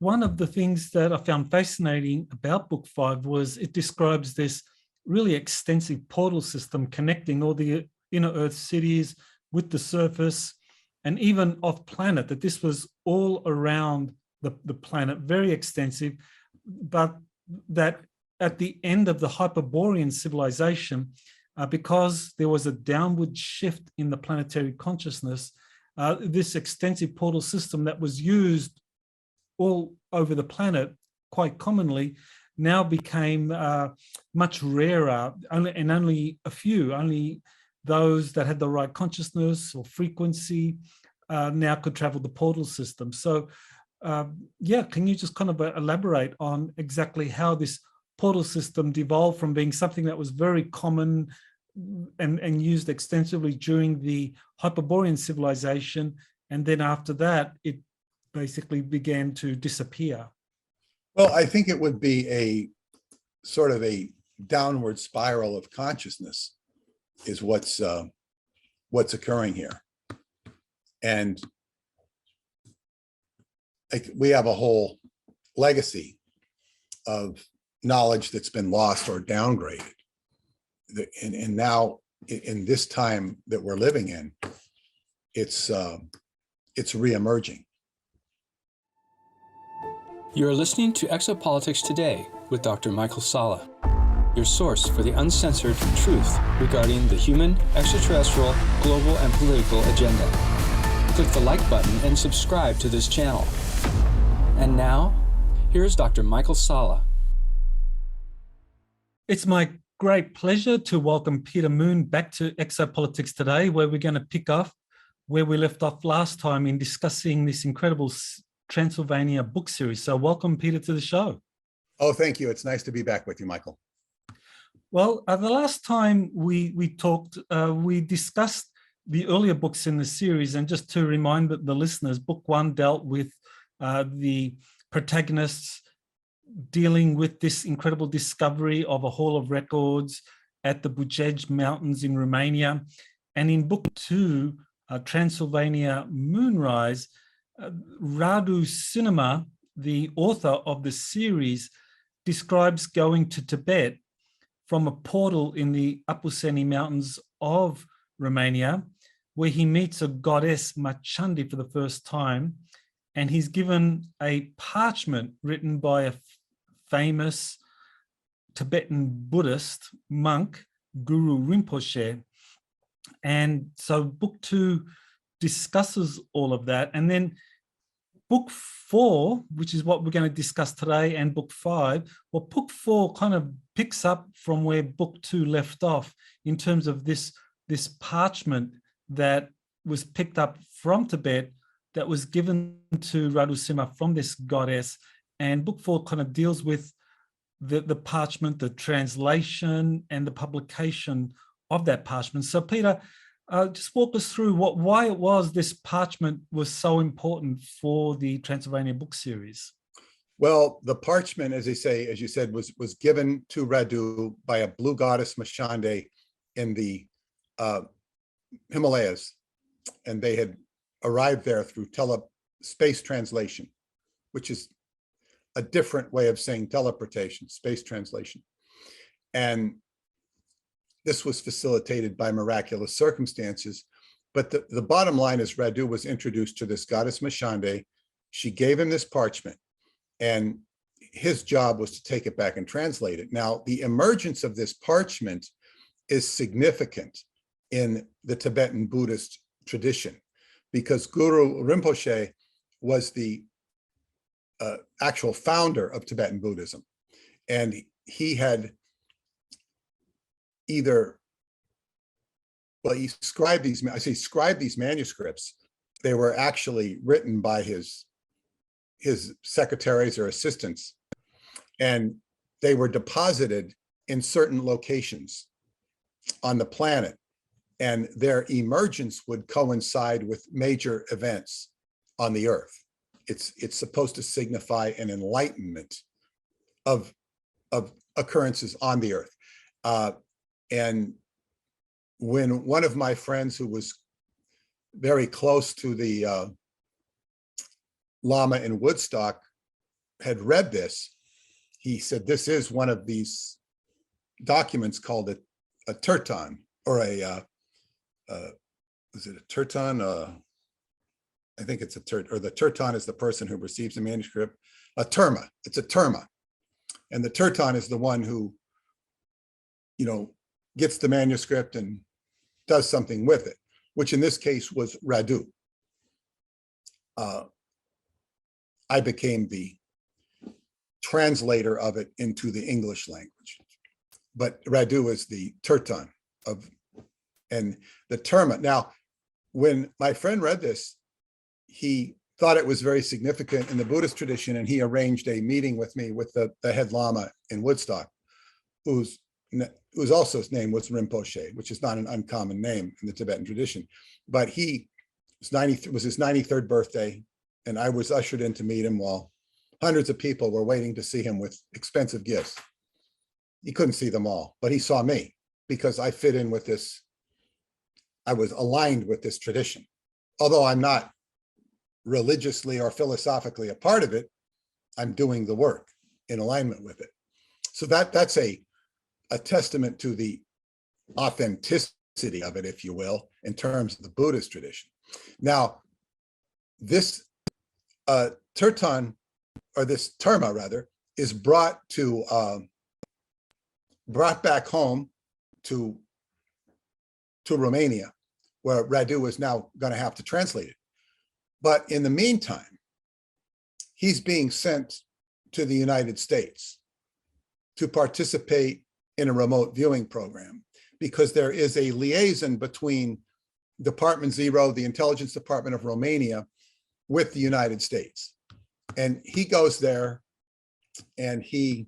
one of the things that I found fascinating about book 5 was it describes this really extensive portal system connecting all the inner Earth cities with the surface and even off planet, that this was all around the planet, very extensive, but that at the end of the hyperborean civilization, because there was a downward shift in the planetary consciousness, this extensive portal system that was used all over the planet quite commonly now became much rarer, only a few, only those that had the right consciousness or frequency now could travel the portal system. So yeah, can you just kind of elaborate on exactly how this portal system devolved from being something that was very common and used extensively during the hyperborean civilization, and then after that it basically began to disappear? Well, I think it would be a sort of a downward spiral of consciousness is what's occurring here. And we have a whole legacy of knowledge that's been lost or downgraded. And now in this time that we're living in, it's reemerging. You're listening to Exopolitics Today with Dr. Michael Salla, your source for the uncensored truth regarding the human, extraterrestrial, global, and political agenda. Click the like button and subscribe to this channel. And now, here's Dr. Michael Salla. It's my great pleasure to welcome Peter Moon back to Exopolitics Today, where we're going to pick up where we left off last time in discussing this incredible Transylvania book series. So welcome, Peter, to the show. Oh, thank you. It's nice to be back with you, Michael. Well, the last time we talked, we discussed the earlier books in the series. And just to remind the listeners, book 1 dealt with the protagonists dealing with this incredible discovery of a hall of records at the Bucegi Mountains in Romania. And in book 2, Transylvania Sunrise, Radu Cinamar, the author of the series, describes going to Tibet from a portal in the Bucegi Mountains of Romania, where he meets a goddess Machandi for the first time, and he's given a parchment written by a famous Tibetan Buddhist monk, Guru Rinpoche. And so book 2 discusses all of that. And then book 4, which is what we're going to discuss today, and book 5, well, book 4 kind of picks up from where book 2 left off in terms of this parchment that was picked up from Tibet that was given to Radu Cinamar from this goddess. And book 4 kind of deals with the parchment, the translation, and the publication of that parchment. So Peter, just walk us through why it was this parchment was so important for the Transylvania book series. Well, the parchment, as you said, was given to Radu by a blue goddess Machandi in the Himalayas, and they had arrived there through space translation, which is a different way of saying teleportation, space translation. And this was facilitated by miraculous circumstances. But the bottom line is Radu was introduced to this goddess Machandi. She gave him this parchment, and his job was to take it back and translate it. Now, the emergence of this parchment is significant in the Tibetan Buddhist tradition, because Guru Rinpoche was the actual founder of Tibetan Buddhism. And he had he scribed these manuscripts. They were actually written by his secretaries or assistants, and they were deposited in certain locations on the planet, and their emergence would coincide with major events on the earth. It's supposed to signify an enlightenment of occurrences on the earth. And when one of my friends who was very close to the Lama in Woodstock had read this, he said, this is one of these documents called a terton, or is it a terton? I think it's or the terton is the person who receives the manuscript. A terma, it's a terma. And the terton is the one who, gets the manuscript and does something with it, which in this case was Radu. I became the translator of it into the English language, but Radu is the terton and the terma. Now, when my friend read this, he thought it was very significant in the Buddhist tradition, and he arranged a meeting with me with the head Lama in Woodstock, whose also his name was Rinpoche, which is not an uncommon name in the Tibetan tradition. But he was his 93rd birthday, and I was ushered in to meet him while hundreds of people were waiting to see him with expensive gifts. He couldn't see them all, but he saw me because I fit in with this. I was aligned with this tradition. Although I'm not religiously or philosophically a part of it, I'm doing the work in alignment with it. So that's a testament to the authenticity of it, if you will, in terms of the Buddhist tradition. Now, this terton, or this terma rather, is brought back home to Romania, where Radu is now going to have to translate it. But in the meantime, he's being sent to the United States to participate in a remote viewing program, because there is a liaison between Department Zero, the Intelligence Department of Romania, with the United States. And he goes there and he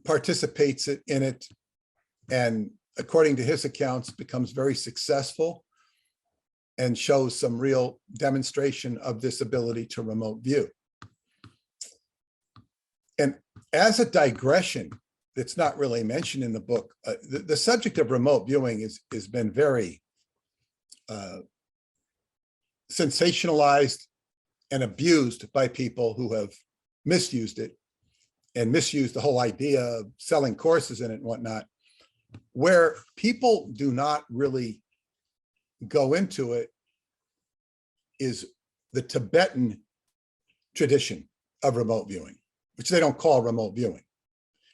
participates in it, and according to his accounts, becomes very successful and shows some real demonstration of this ability to remote view. And as a digression that's not really mentioned in the book, the subject of remote viewing has been very sensationalized and abused by people who have misused it and misused the whole idea of selling courses in it and whatnot. Where people do not really go into it is the Tibetan tradition of remote viewing, which they don't call remote viewing.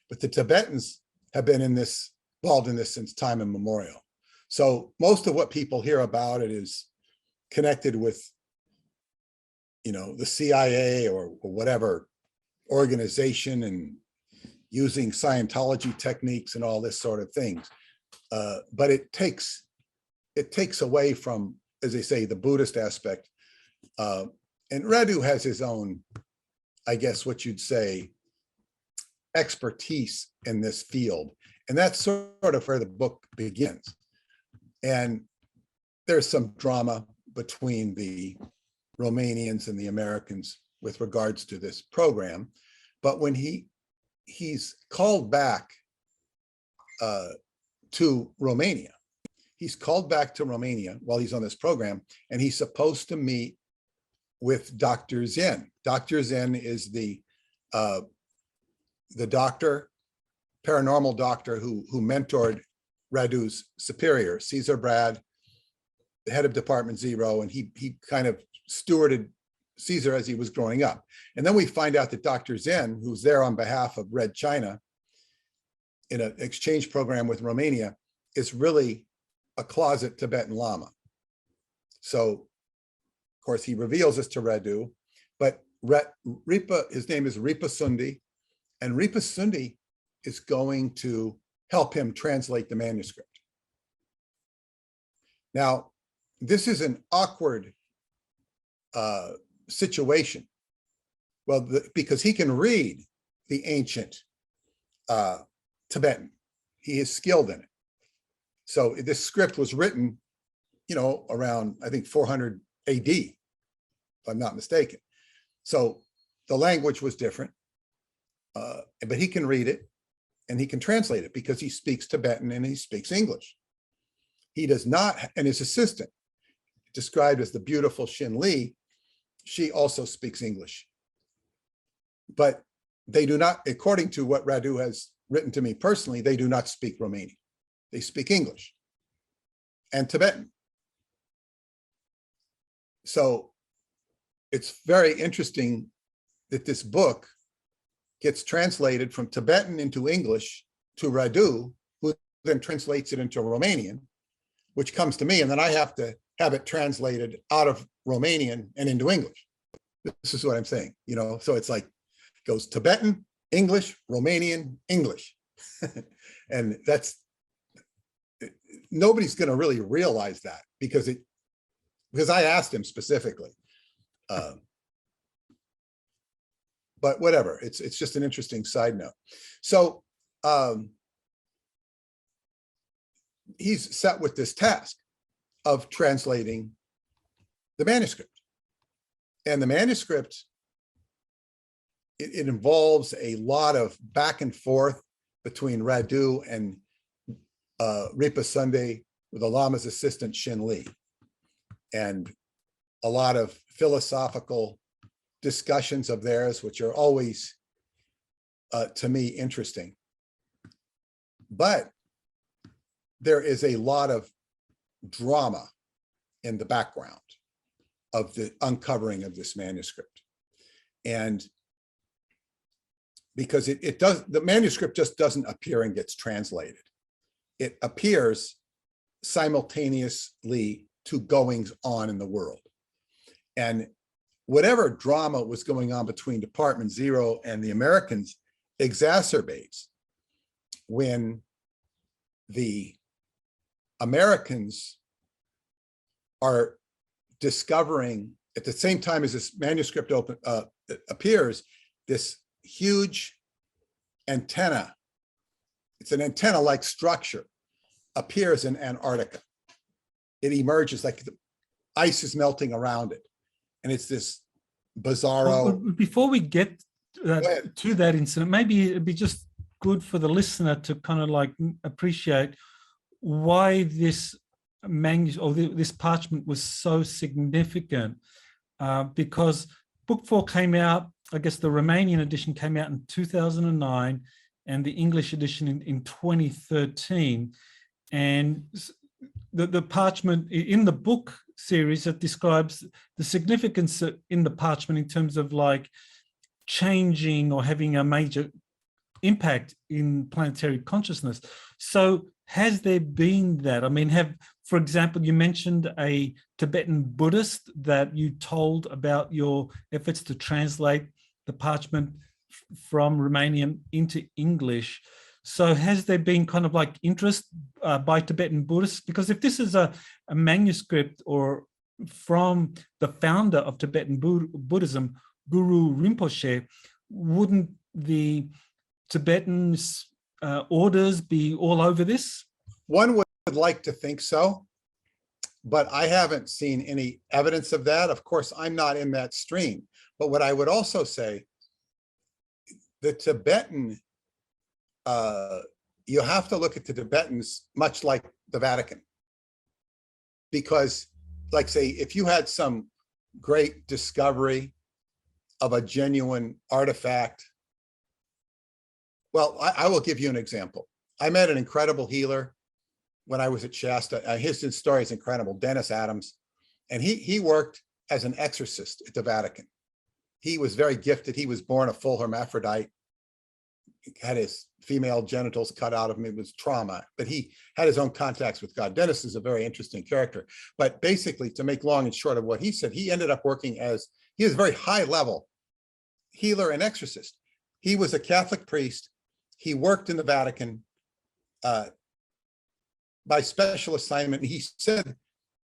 But the Tibetans have been involved in this since time immemorial. So most of what people hear about it is connected with, the CIA or whatever organization, and using Scientology techniques and all this sort of things. But it takes away from, as they say, the Buddhist aspect. And Radu has his own, I guess what you'd say, expertise in this field. And that's sort of where the book begins. And there's some drama between the Romanians and the Americans with regards to this program. But when he's called back to Romania, while he's on this program, and he's supposed to meet with Dr. Zen. Dr. Zen is the doctor, paranormal doctor who mentored Radu's superior, Caesar Brad, the head of Department Zero, and he kind of stewarded Caesar as he was growing up. And then we find out that Dr. Zen, who's there on behalf of Red China in an exchange program with Romania, is really a closet Tibetan Lama. So, of course, he reveals this to Radu, but his name is Ripa Sundi, and Ripa Sundi is going to help him translate the manuscript. Now, this is an awkward situation. Well, because he can read the ancient Tibetan. He is skilled in it. So this script was written, around, I think, 400 AD, if I'm not mistaken. So the language was different, but he can read it and he can translate it because he speaks Tibetan and he speaks English. He does not, and his assistant, described as the beautiful Shin Li, she also speaks English. But they do not, according to what Radu has written to me personally, they do not speak Romanian. They speak English and Tibetan. So it's very interesting that this book gets translated from Tibetan into English to Radu, who then translates it into Romanian, which comes to me, and then I have to have it translated out of Romanian and into English. This is what I'm saying, you know, so it's like, goes Tibetan, English, Romanian, English. And that's, nobody's going to really realize that because I asked him specifically. But whatever, it's just an interesting side note. So he's set with this task of translating the manuscript. And the manuscript, it involves a lot of back and forth between Radu and Ripa Sunday with the Lama's assistant Shin Li, and a lot of philosophical discussions of theirs, which are always, to me, interesting. But there is a lot of drama in the background of the uncovering of this manuscript. And because it does, the manuscript just doesn't appear and gets translated. It appears simultaneously to goings on in the world. And whatever drama was going on between Department Zero and the Americans exacerbates when the Americans are discovering, at the same time as this manuscript appears, this huge antenna, it's an antenna-like structure, appears in Antarctica. It emerges like the ice is melting around it. And it's this bizarro. Well, before we get to that incident, maybe it'd be just good for the listener to kind of like appreciate why this manuscript or this parchment was so significant, because book 4 came out, I guess the Romanian edition came out in 2009 and the English edition in 2013. And the parchment in the book series that describes the significance in the parchment in terms of like changing or having a major impact in planetary consciousness. So has there been that? I mean, for example, you mentioned a Tibetan Buddhist that you told about your efforts to translate the parchment from Romanian into English. So has there been kind of like interest by Tibetan Buddhists? Because if this is a manuscript or from the founder of Tibetan Buddhism, Guru Rinpoche, wouldn't the Tibetans' orders be all over this? One would like to think so, but I haven't seen any evidence of that. Of course, I'm not in that stream. But what I would also say, the Tibetan, you have to look at the Tibetans much like the Vatican. Because, like say, if you had some great discovery of a genuine artifact, well, I will give you an example. I met an incredible healer when I was at Shasta. His story is incredible, Dennis Adams. And he worked as an exorcist at the Vatican. He was very gifted. He was born a full hermaphrodite, had his female genitals cut out of him. It was trauma, but he had his own contacts with God. Dennis is a very interesting character. But basically, to make long and short of what he said, he ended up working as, he was a very high level healer and exorcist. He was a Catholic priest. He worked in the Vatican by special assignment. He said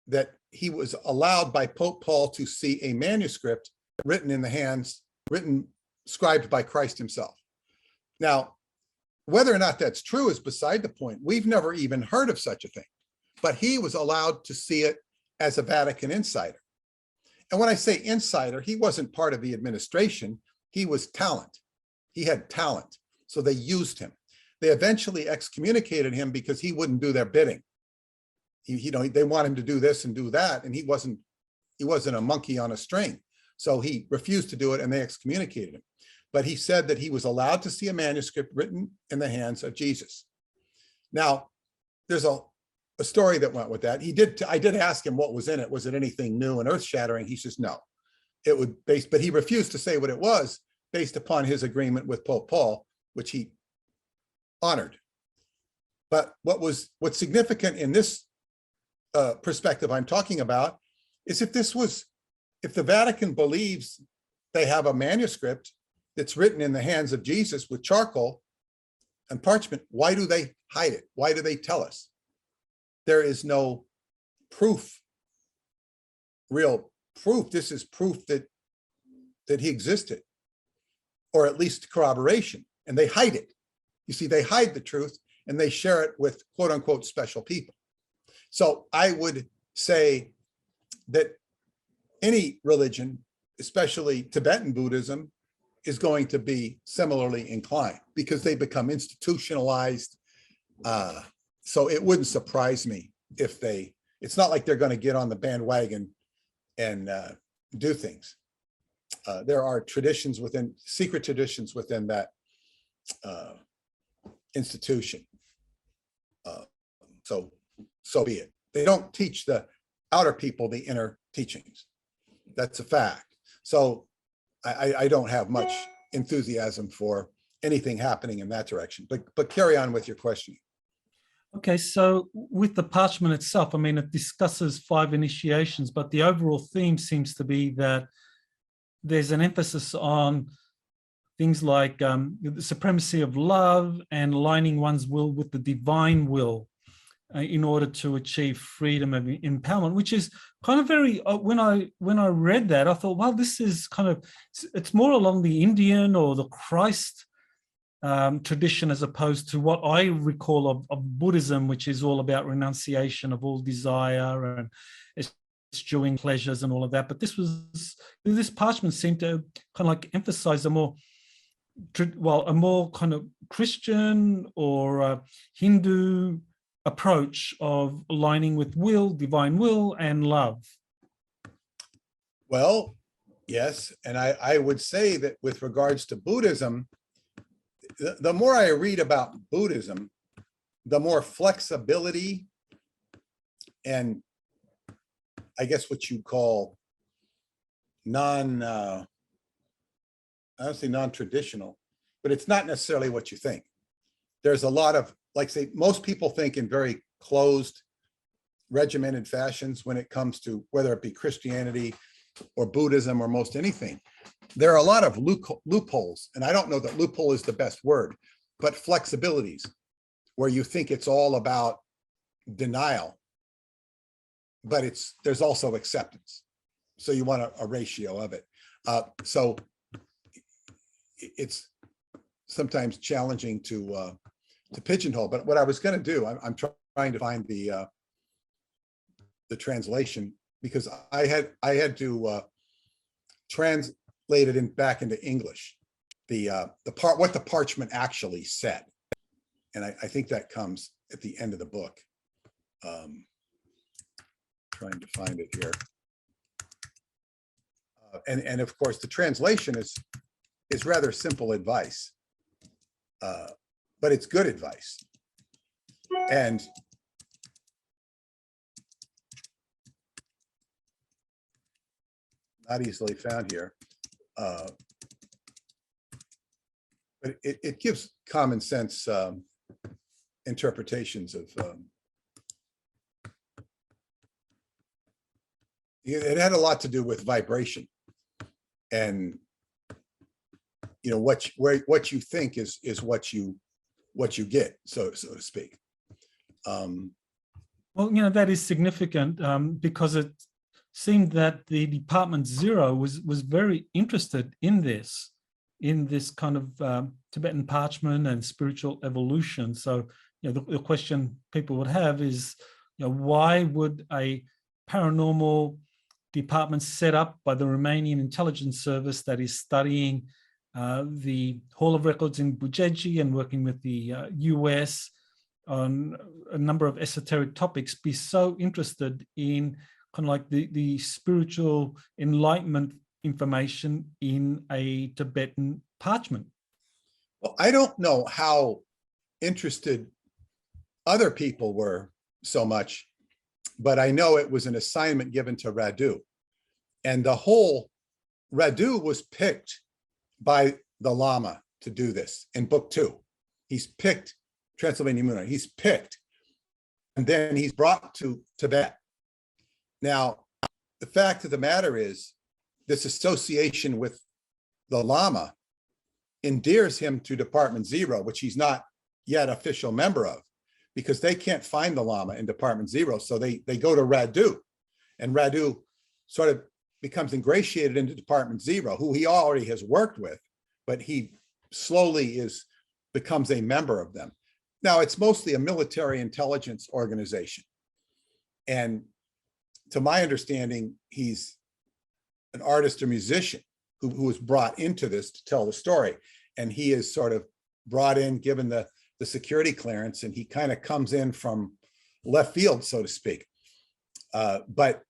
that he was allowed by Pope Paul to see a manuscript written in the hands, scribed by Christ himself. Now, whether or not that's true is beside the point. We've never even heard of such a thing, but he was allowed to see it as a Vatican insider. And when I say insider, he wasn't part of the administration. He was talent. He had talent. So they used him. They eventually excommunicated him because he wouldn't do their bidding. They want him to do this and do that. And he wasn't a monkey on a string. So he refused to do it and they excommunicated him. But he said that he was allowed to see a manuscript written in the hands of Jesus. Now, there's a story that went with that. I did ask him what was in it. Was it anything new and earth-shattering? He says no. But he refused to say what it was based upon his agreement with Pope Paul, which he honored. But what's significant in this perspective I'm talking about is if the Vatican believes they have a manuscript that's written in the hands of Jesus with charcoal and parchment, why do they hide it? Why do they tell us? There is no proof, real proof. This is proof that he existed, or at least corroboration, and they hide it. You see, they hide the truth and they share it with quote unquote special people. So I would say that any religion, especially Tibetan Buddhism, is going to be similarly inclined because they become institutionalized. So it wouldn't surprise me if it's not like they're going to get on the bandwagon and do things. There are secret traditions within that institution. So be it. They don't teach the outer people the inner teachings. That's a fact. So I don't have much enthusiasm for anything happening in that direction, but carry on with your question. Okay, so with the parchment itself, I mean, it discusses 5 initiations, but the overall theme seems to be that there's an emphasis on things like the supremacy of love and aligning one's will with the divine will in order to achieve freedom and empowerment, which is kind of very, when I read that, I thought, well, this is kind of, it's more along the Indian or the Christ tradition as opposed to what I recall of Buddhism, which is all about renunciation of all desire and eschewing pleasures and all of that. But this parchment seemed to kind of like emphasize a more kind of Christian or Hindu approach of aligning with will, divine will, and love. Well, yes, and I would say that with regards to Buddhism, the more I read about Buddhism, the more flexibility and I guess what you call I don't say non-traditional, but it's not necessarily what you think. There's a lot of, like say, most people think in very closed, regimented fashions when it comes to whether it be Christianity or Buddhism or most anything. There are a lot of loopholes, and I don't know that loophole is the best word, but flexibilities where you think it's all about denial, but there's also acceptance. So you want a ratio of it. So it's sometimes challenging to pigeonhole. But what I was going to do, I'm trying to find the translation because I had to translate it back into English. What the parchment actually said, and I think that comes at the end of the book. Trying to find it here. And of course, the translation is rather simple advice, but it's good advice. And not easily found here, but it gives common sense interpretations of. It had a lot to do with vibration, and what you think is what you get, so to speak. Well, that is significant because it seemed that the Department Zero was very interested in this kind of Tibetan parchment and spiritual evolution. So, the question people would have is, why would a paranormal department set up by the Romanian Intelligence Service that is studying the Hall of Records in Bucegi and working with the US on a number of esoteric topics be so interested in kind of like the spiritual enlightenment information in a Tibetan parchment? Well, I don't know how interested other people were so much, but I know it was an assignment given to Radu. And the whole Radu was picked by the Lama to do this in book 2. He's picked Transylvania Moonlight. He's picked, and then he's brought to Tibet. Now, the fact of the matter is, this association with the Lama endears him to Department Zero, which he's not yet official member of, because they can't find the Lama in Department Zero. So they go to Radu, and Radu sort of becomes ingratiated into Department Zero, who he already has worked with, but he slowly becomes a member of them. Now, it's mostly a military intelligence organization. And to my understanding, he's an artist or musician who was brought into this to tell the story. And he is sort of brought in, given the security clearance, and he kind of comes in from left field, so to speak. But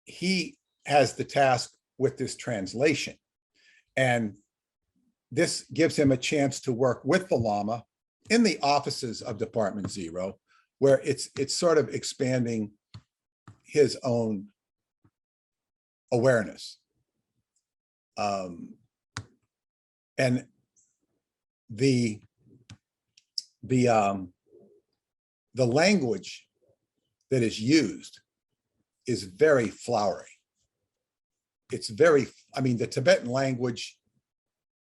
he has the task with this translation. And this gives him a chance to work with the Lama in the offices of Department Zero, where it's sort of expanding his own awareness. And the language that is used is very flowery. It's very, I mean, the Tibetan language,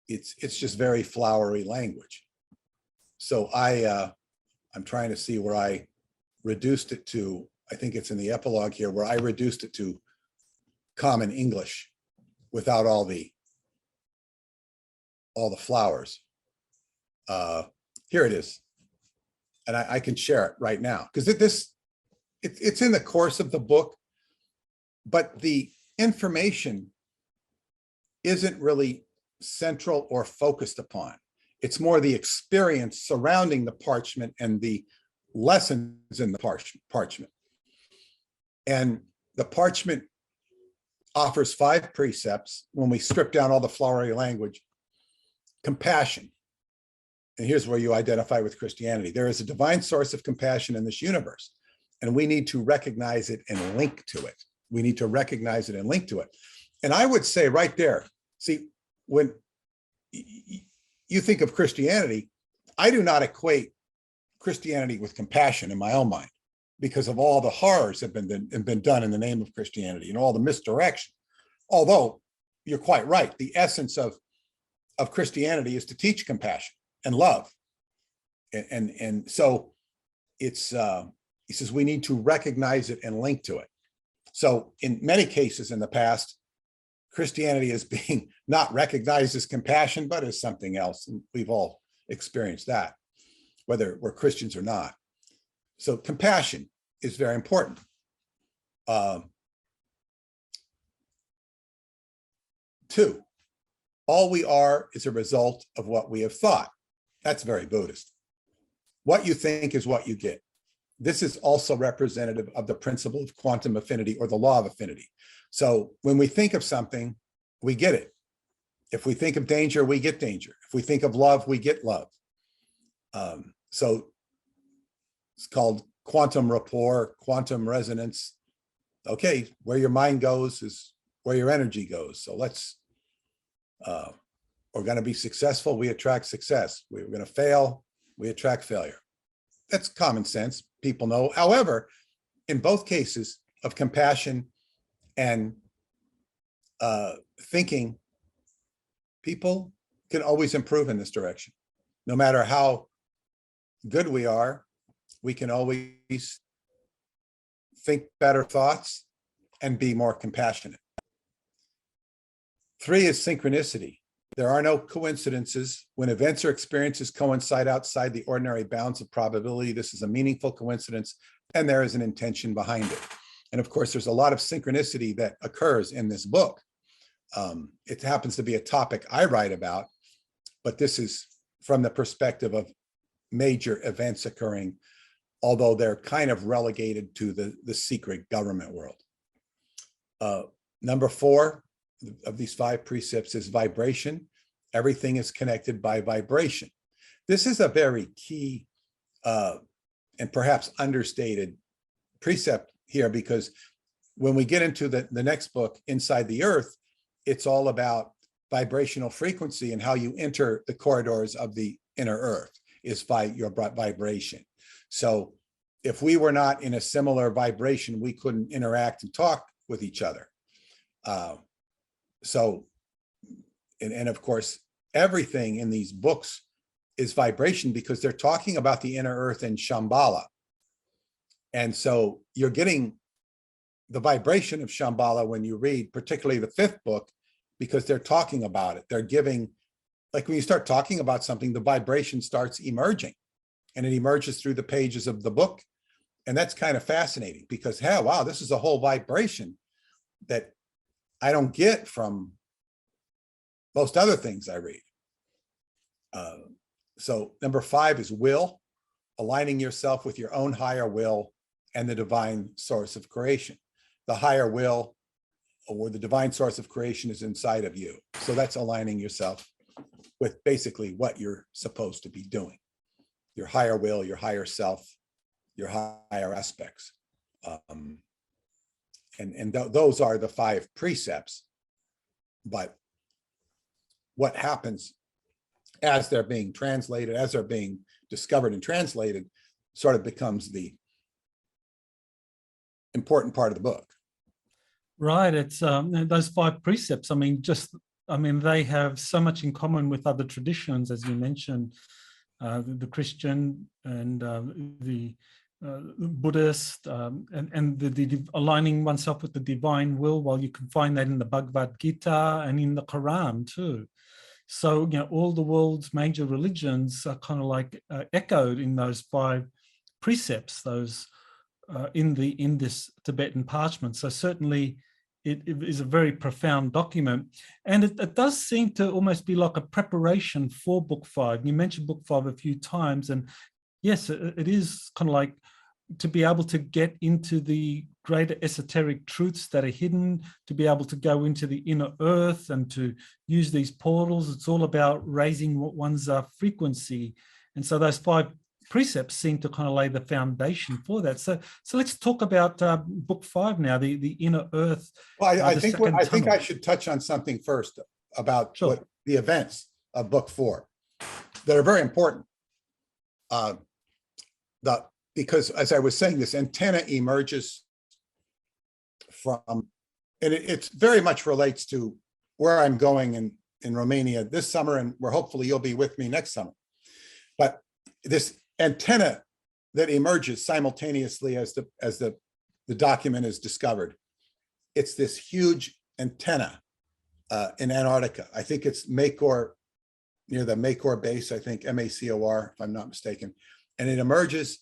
it's just very flowery language. So I'm trying to see where I reduced it to. I think it's in the epilogue here, where I reduced it to common English without all the flowers. Here it is. And I can share it right now, because it's in the course of the book, but the information isn't really central or focused upon. It's more the experience surrounding the parchment and the lessons in the parchment. And the parchment offers 5 precepts when we strip down all the flowery language. Compassion. And here's where you identify with Christianity. There is a divine source of compassion in this universe, and we need to recognize it and link to it. We need to recognize it and link to it. And I would say right there, see, when you think of Christianity, I do not equate Christianity with compassion in my own mind, because of all the horrors that have been done in the name of Christianity and all the misdirection. Although you're quite right, the essence of Christianity is to teach compassion and love. And so it's, he says, we need to recognize it and link to it. So in many cases in the past, Christianity is being not recognized as compassion, but as something else. And we've all experienced that, whether we're Christians or not. So compassion is very important. 2, all we are is a result of what we have thought. That's very Buddhist. What you think is what you get. This is also representative of the principle of quantum affinity, or the law of affinity. So when we think of something, we get it. If we think of danger, we get danger. If we think of love, we get love. So it's called quantum rapport, quantum resonance. Okay, where your mind goes is where your energy goes. So we're going to be successful, we attract success. We're going to fail, we attract failure. That's common sense, people know. However, in both cases of compassion and thinking, people can always improve in this direction. No matter how good we are, we can always think better thoughts and be more compassionate. 3 is synchronicity. There are no coincidences. When events or experiences coincide outside the ordinary bounds of probability, this is a meaningful coincidence, and there is an intention behind it. And of course, there's a lot of synchronicity that occurs in this book. It happens to be a topic I write about, but this is from the perspective of major events occurring, although they're kind of relegated to the secret government world. Number 4, of these 5 precepts is vibration. Everything is connected by vibration. This is a very key and perhaps understated precept here, because when we get into the next book, Inside the Earth, it's all about vibrational frequency and how you enter the corridors of the inner earth is by your vibration. So if we were not in a similar vibration, we couldn't interact and talk with each other. And of course, everything in these books is vibration, because they're talking about the inner earth in Shambhala. And so you're getting the vibration of Shambhala when you read, particularly the 5th book, because they're talking about it. They're giving, like when you start talking about something, the vibration starts emerging, and it emerges through the pages of the book. And that's kind of fascinating, because, hey, wow, this is a whole vibration that I don't get from most other things I read. So number 5 is will, aligning yourself with your own higher will and the divine source of creation. The higher will or the divine source of creation is inside of you. So that's aligning yourself with basically what you're supposed to be doing. Your higher will, your higher self, your higher aspects. Those are the 5 precepts. But what happens as they're being translated, as they're being discovered and translated, sort of becomes the important part of the book. Right. It's those 5 precepts. I mean, they have so much in common with other traditions, as you mentioned, the Christian and the Buddhist, and the aligning oneself with the divine will. Well, you can find that in the Bhagavad Gita and in the Quran too. So, all the world's major religions are kind of like echoed in those 5 precepts, those in this Tibetan parchment. So certainly it is a very profound document. And it does seem to almost be like a preparation for book 5. You mentioned book 5 a few times, and yes, it is kind of like to be able to get into the greater esoteric truths that are hidden, to be able to go into the inner earth and to use these portals. It's all about raising one's frequency. And so those 5 precepts seem to kind of lay the foundation for that. So let's talk about book 5 now, the inner earth. Well, I think I should touch on something first about Sure. what the events of book 4 that are very important. Because as I was saying, this antenna emerges from, and it very much relates to where I'm going in Romania this summer, and where hopefully you'll be with me next summer. But this antenna that emerges simultaneously as the document is discovered, it's this huge antenna in Antarctica. I think it's Macor, near the Macor base, I think, M-A-C-O-R, if I'm not mistaken. And it emerges,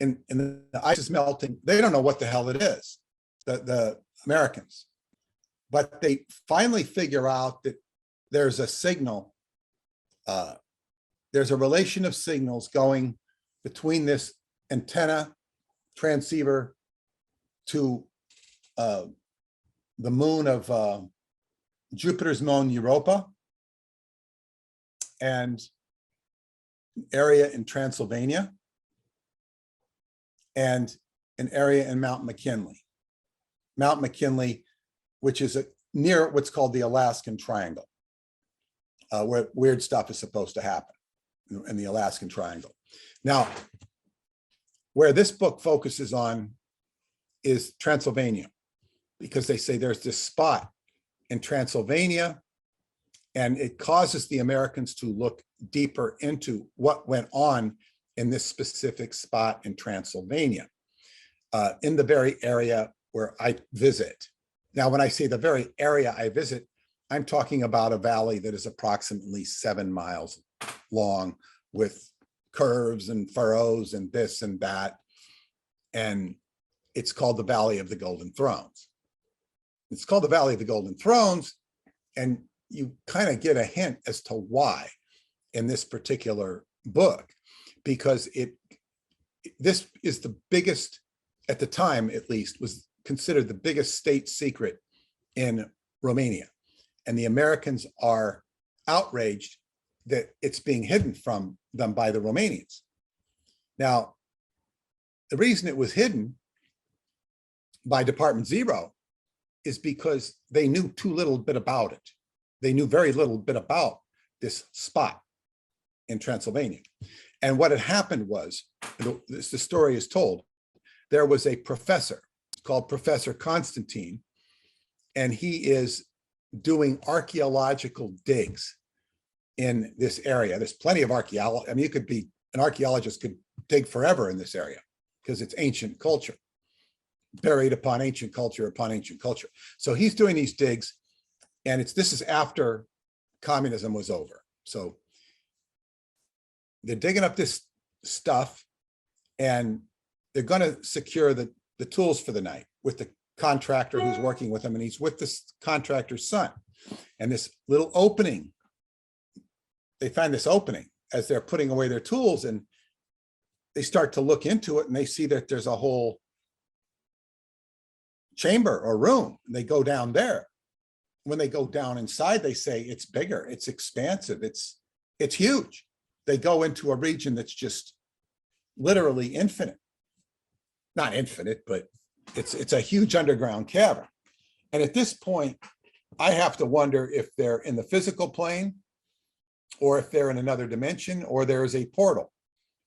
and the ice is melting. They don't know what the hell it is, the Americans. But they finally figure out that there's a signal, there's a relation of signals going between this antenna transceiver to the moon of Jupiter's moon Europa, and area in Transylvania, and an area in Mount McKinley. Mount McKinley, which is near what's called the Alaskan Triangle, where weird stuff is supposed to happen in the Alaskan Triangle. Now, where this book focuses on is Transylvania, because they say there's this spot in Transylvania, and it causes the Americans to look deeper into what went on in this specific spot in Transylvania, in the very area where I visit. Now, when I say the very area I visit, I'm talking about a valley that is approximately 7 miles long, with curves and furrows and this and that. And it's called the Valley of the Golden Thrones. It's called the Valley of the Golden Thrones, and you kind of get a hint as to why in this particular book, because this is the biggest, at the time at least, was considered the biggest state secret in Romania. And the Americans are outraged that it's being hidden from them by the Romanians. Now, the reason it was hidden by Department Zero is because they knew too little bit about it. They knew very little bit about this spot in Transylvania. And what had happened was, the story is told, there was a professor called Professor Constantine, and he is doing archaeological digs in this area. There's plenty of archaeology. I mean, an archaeologist could dig forever in this area because it's ancient culture, buried upon ancient culture upon ancient culture. So he's doing these digs, and this is after communism was over. So they're digging up this stuff, and they're going to secure the tools for the night with the contractor who's working with them, and he's with this contractor's son. And this little opening, they find this opening as they're putting away their tools, and they start to look into it, and they see that there's a whole chamber or room, and they go down there. When they go down inside, they say it's bigger, it's expansive, it's huge. They go into a region that's just literally infinite. Not infinite, but it's a huge underground cavern. And at this point, I have to wonder if they're in the physical plane, or if they're in another dimension, or there is a portal.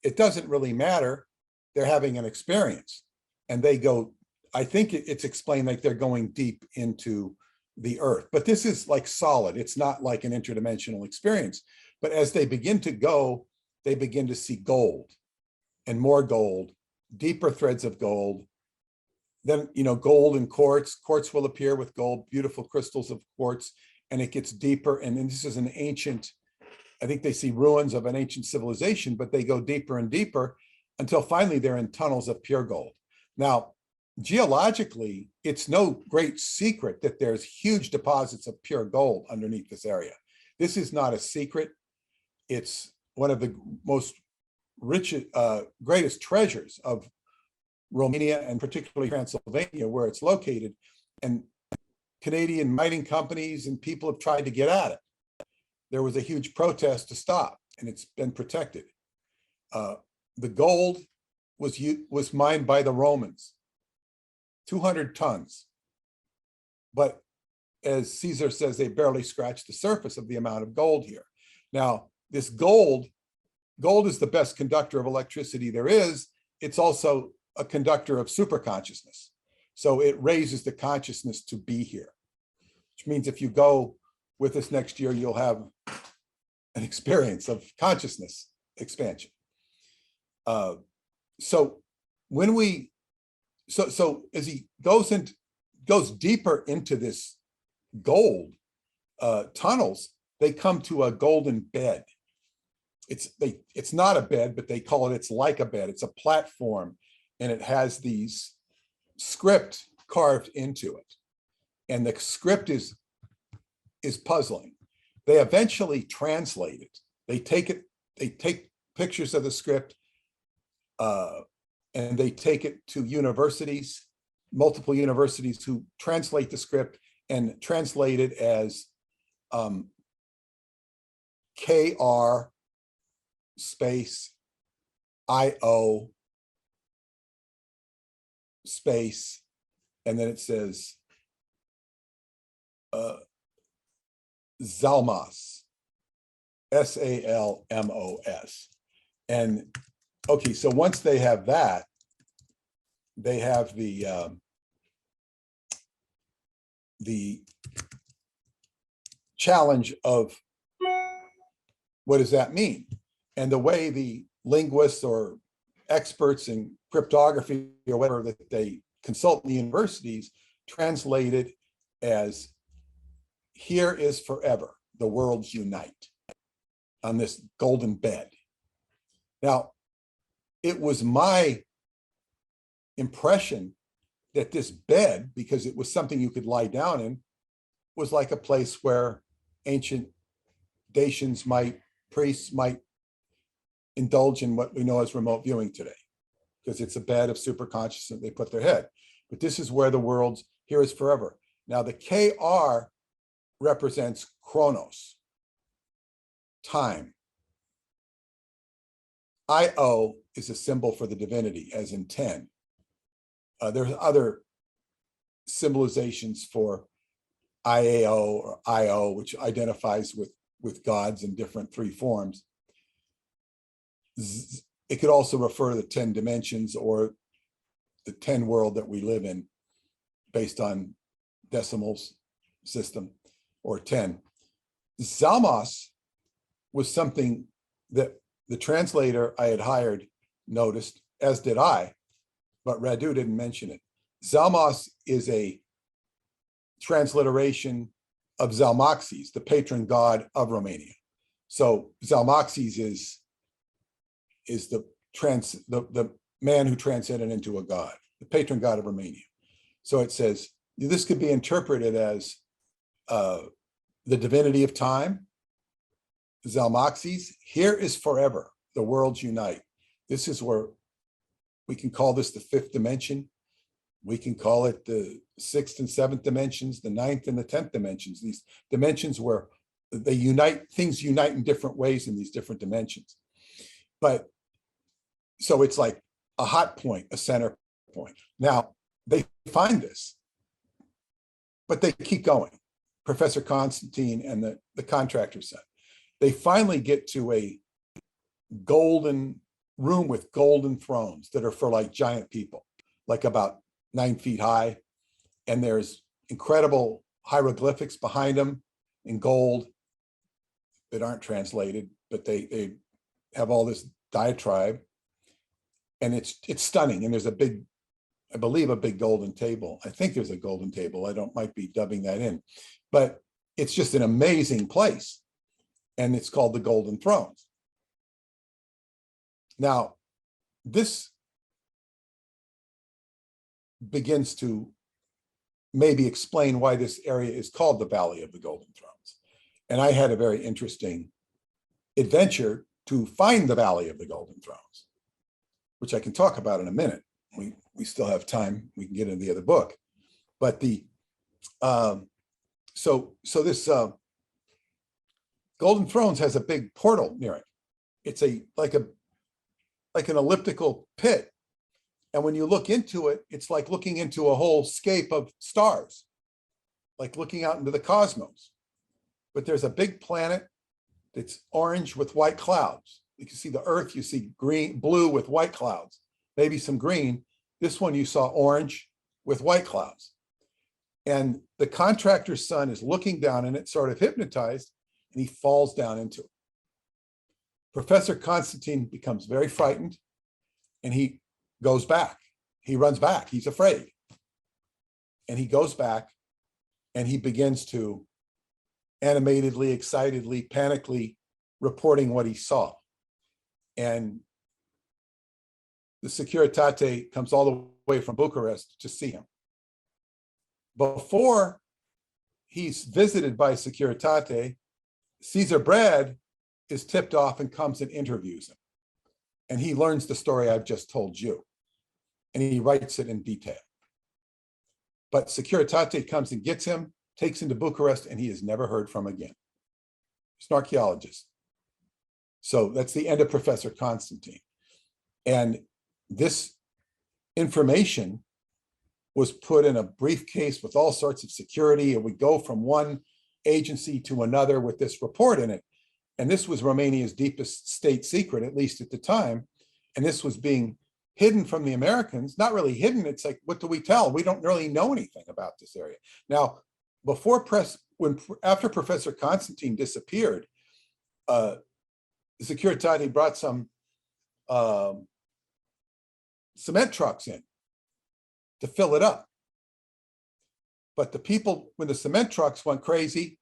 It doesn't really matter. They're having an experience, and they go, I think it's explained like they're going deep into the earth, but this is like solid. It's not like an interdimensional experience. But as they begin to go, they begin to see gold and more gold, deeper threads of gold. Then, gold and quartz. Quartz will appear with gold, beautiful crystals of quartz, and it gets deeper. And then this is an ancient, I think they see ruins of an ancient civilization, but they go deeper and deeper until finally they're in tunnels of pure gold. Now, geologically, it's no great secret that there's huge deposits of pure gold underneath this area. This is not a secret. It's one of the most rich, greatest treasures of Romania, and particularly Transylvania, where it's located. And Canadian mining companies and people have tried to get at it. There was a huge protest to stop, and it's been protected. The gold was mined by the Romans, 200 tons. But as Caesar says, they barely scratched the surface of the amount of gold here. Now, this gold is the best conductor of electricity there is. It's also a conductor of superconsciousness. So it raises the consciousness to be here, which means if you go with us next year, you'll have an experience of consciousness expansion. So as he goes deeper into this gold tunnels, they come to a golden bed. It's not a bed, but they call it's like a bed. It's a platform, and it has these script carved into it. And the script is puzzling. They eventually translate it. They take pictures of the script, and they take it to universities, multiple universities, who translate the script and translate it as KR space IO space, and then it says Zalmos, SALMOS. And okay, so once they have that, they have the challenge of what does that mean? And the way the linguists or experts in cryptography or whatever that they consult in the universities translate it as, here is forever, the worlds unite on this golden bed. Now, it was my impression that this bed, because it was something you could lie down in, was like a place where ancient Dacians priests might indulge in what we know as remote viewing today, because it's a bed of super consciousness they put their head. But this is where the world's here is forever. Now the KR represents chronos, time. IO is a symbol for the divinity, as in 10. There's other symbolizations for IAO or IO, which identifies with gods in different 3 forms. It could also refer to the 10 dimensions or the 10 world that we live in based on decimals system or 10. Zalmas was something that the translator I had hired noticed, as did I, but Radu didn't mention it. Zalmas is a transliteration of Zalmaxis, the patron god of Romania. So Zalmaxis is the man who transcended into a god, the patron god of Romania. So it says, this could be interpreted as the divinity of time, Zalmaxis. Here is forever, the worlds unite. This is where we can call this the 5th dimension. We can call it the 6th and 7th dimensions, the 9th and the 10th dimensions, these dimensions where they unite, things unite in different ways in these different dimensions. But so it's like a hot point, a center point. Now they find this, but they keep going. Professor Constantine and the contractor said, they finally get to a golden room with golden thrones that are for like giant people, like about 9 feet high. And there's incredible hieroglyphics behind them in gold that aren't translated, but they have all this diatribe. And it's stunning. And there's a big, I believe, a big golden table. I think there's a golden table. I might be dubbing that in, but it's just an amazing place. And it's called the Golden Thrones. Now, this begins to maybe explain why this area is called the Valley of the Golden Thrones. And I had a very interesting adventure to find the Valley of the Golden Thrones, which I can talk about in a minute. We still have time. We can get into the other book. But the so this Golden Thrones has a big portal near it. It's like an elliptical pit. And when you look into it, it's like looking into a whole scape of stars, like looking out into the cosmos. But there's a big planet that's orange with white clouds. You can see the Earth, you see green, blue with white clouds, maybe some green. This one you saw orange with white clouds. And the contractor's son is looking down in it, sort of hypnotized, and he falls down into it. Professor Constantine becomes very frightened, and he goes back. He runs back. He's afraid. And he goes back, and he begins to animatedly, excitedly, panically reporting what he saw. And the Securitate comes all the way from Bucharest to see him. Before he's visited by Securitate, Caesar Brad is tipped off and comes and interviews him. And he learns the story I've just told you. And he writes it in detail. But Securitate comes and gets him, takes him to Bucharest, and he is never heard from again. He's an archaeologist. So that's the end of Professor Constantine. And this information was put in a briefcase with all sorts of security. It would go from one agency to another with this report in it. And this was Romania's deepest state secret, at least at the time. And this was being hidden from the Americans, not really hidden. It's like, what do we tell? We don't really know anything about this area. Now, after Professor Constantine disappeared, the Securitate brought some cement trucks in to fill it up. But the people, when the cement trucks went crazy,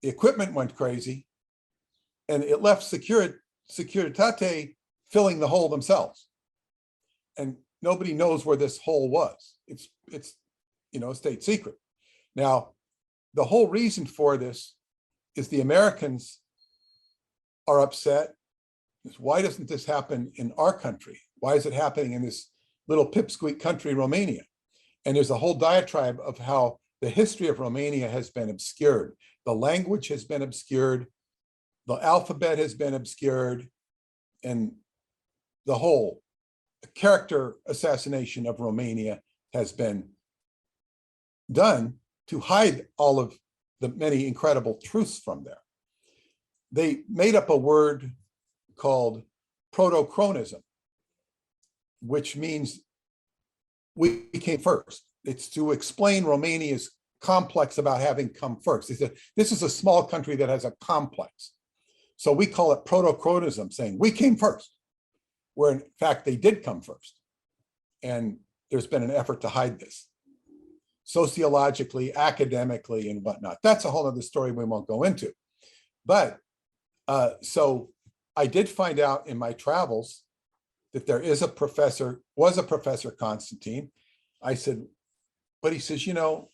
the equipment went crazy, and it left Securitate filling the hole themselves. And nobody knows where this hole was. It's a state secret. Now, the whole reason for this is the Americans are upset. Why doesn't this happen in our country? Why is it happening in this little pipsqueak country, Romania? And there's a whole diatribe of how the history of Romania has been obscured. The language has been obscured. The alphabet has been obscured. And the whole character assassination of Romania has been done to hide all of the many incredible truths from there. They made up a word called proto-chronism, which means we came first. It's to explain Romania's complex about having come first. They said, this is a small country that has a complex. So we call it proto-chronism, saying we came first, where in fact they did come first. And there's been an effort to hide this sociologically, academically, and whatnot. That's a whole other story we won't go into. But so I did find out in my travels that there is a professor, was a Professor Constantine. I said, but he says, you know,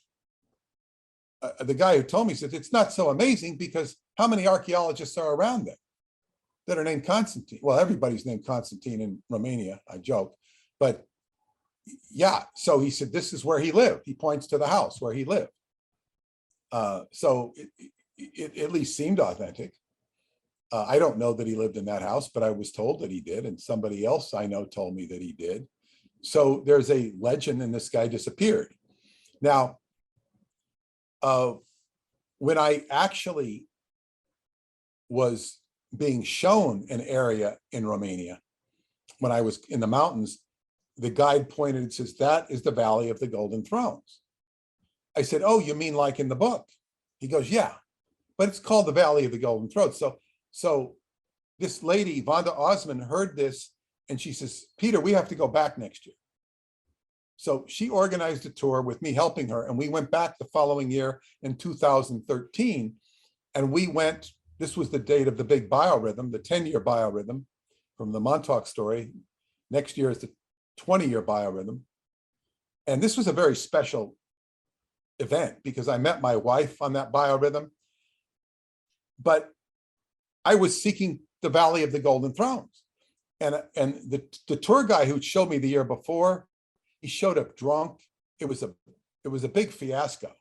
the guy who told me said, it's not so amazing because how many archaeologists are around there that are named Constantine? Well, everybody's named Constantine in Romania, I joke, but yeah. So he said, this is where he lived. He points to the house where he lived. So it at least seemed authentic. I don't know that he lived in that house, but I was told that he did. And somebody else I know told me that he did. So there's a legend and this guy disappeared. Now, when I actually was being shown an area in Romania, when I was in the mountains, the guide pointed and says, that is the Valley of the Golden Thrones. I said, oh, you mean like in the book? He goes, yeah, but it's called the Valley of the Golden Thrones. So this lady, Vanda Osman, heard this and she says, Peter, we have to go back next year. So she organized a tour with me helping her. And we went back the following year in 2013. And we went, this was the date of the big biorhythm, the 10-year biorhythm from the Montauk story. Next year is the 20-year biorhythm. And this was a very special event because I met my wife on that biorhythm. But I was seeking the Valley of the Golden Thrones. And the tour guy who showed me the year before, he showed up drunk. It was a big fiasco.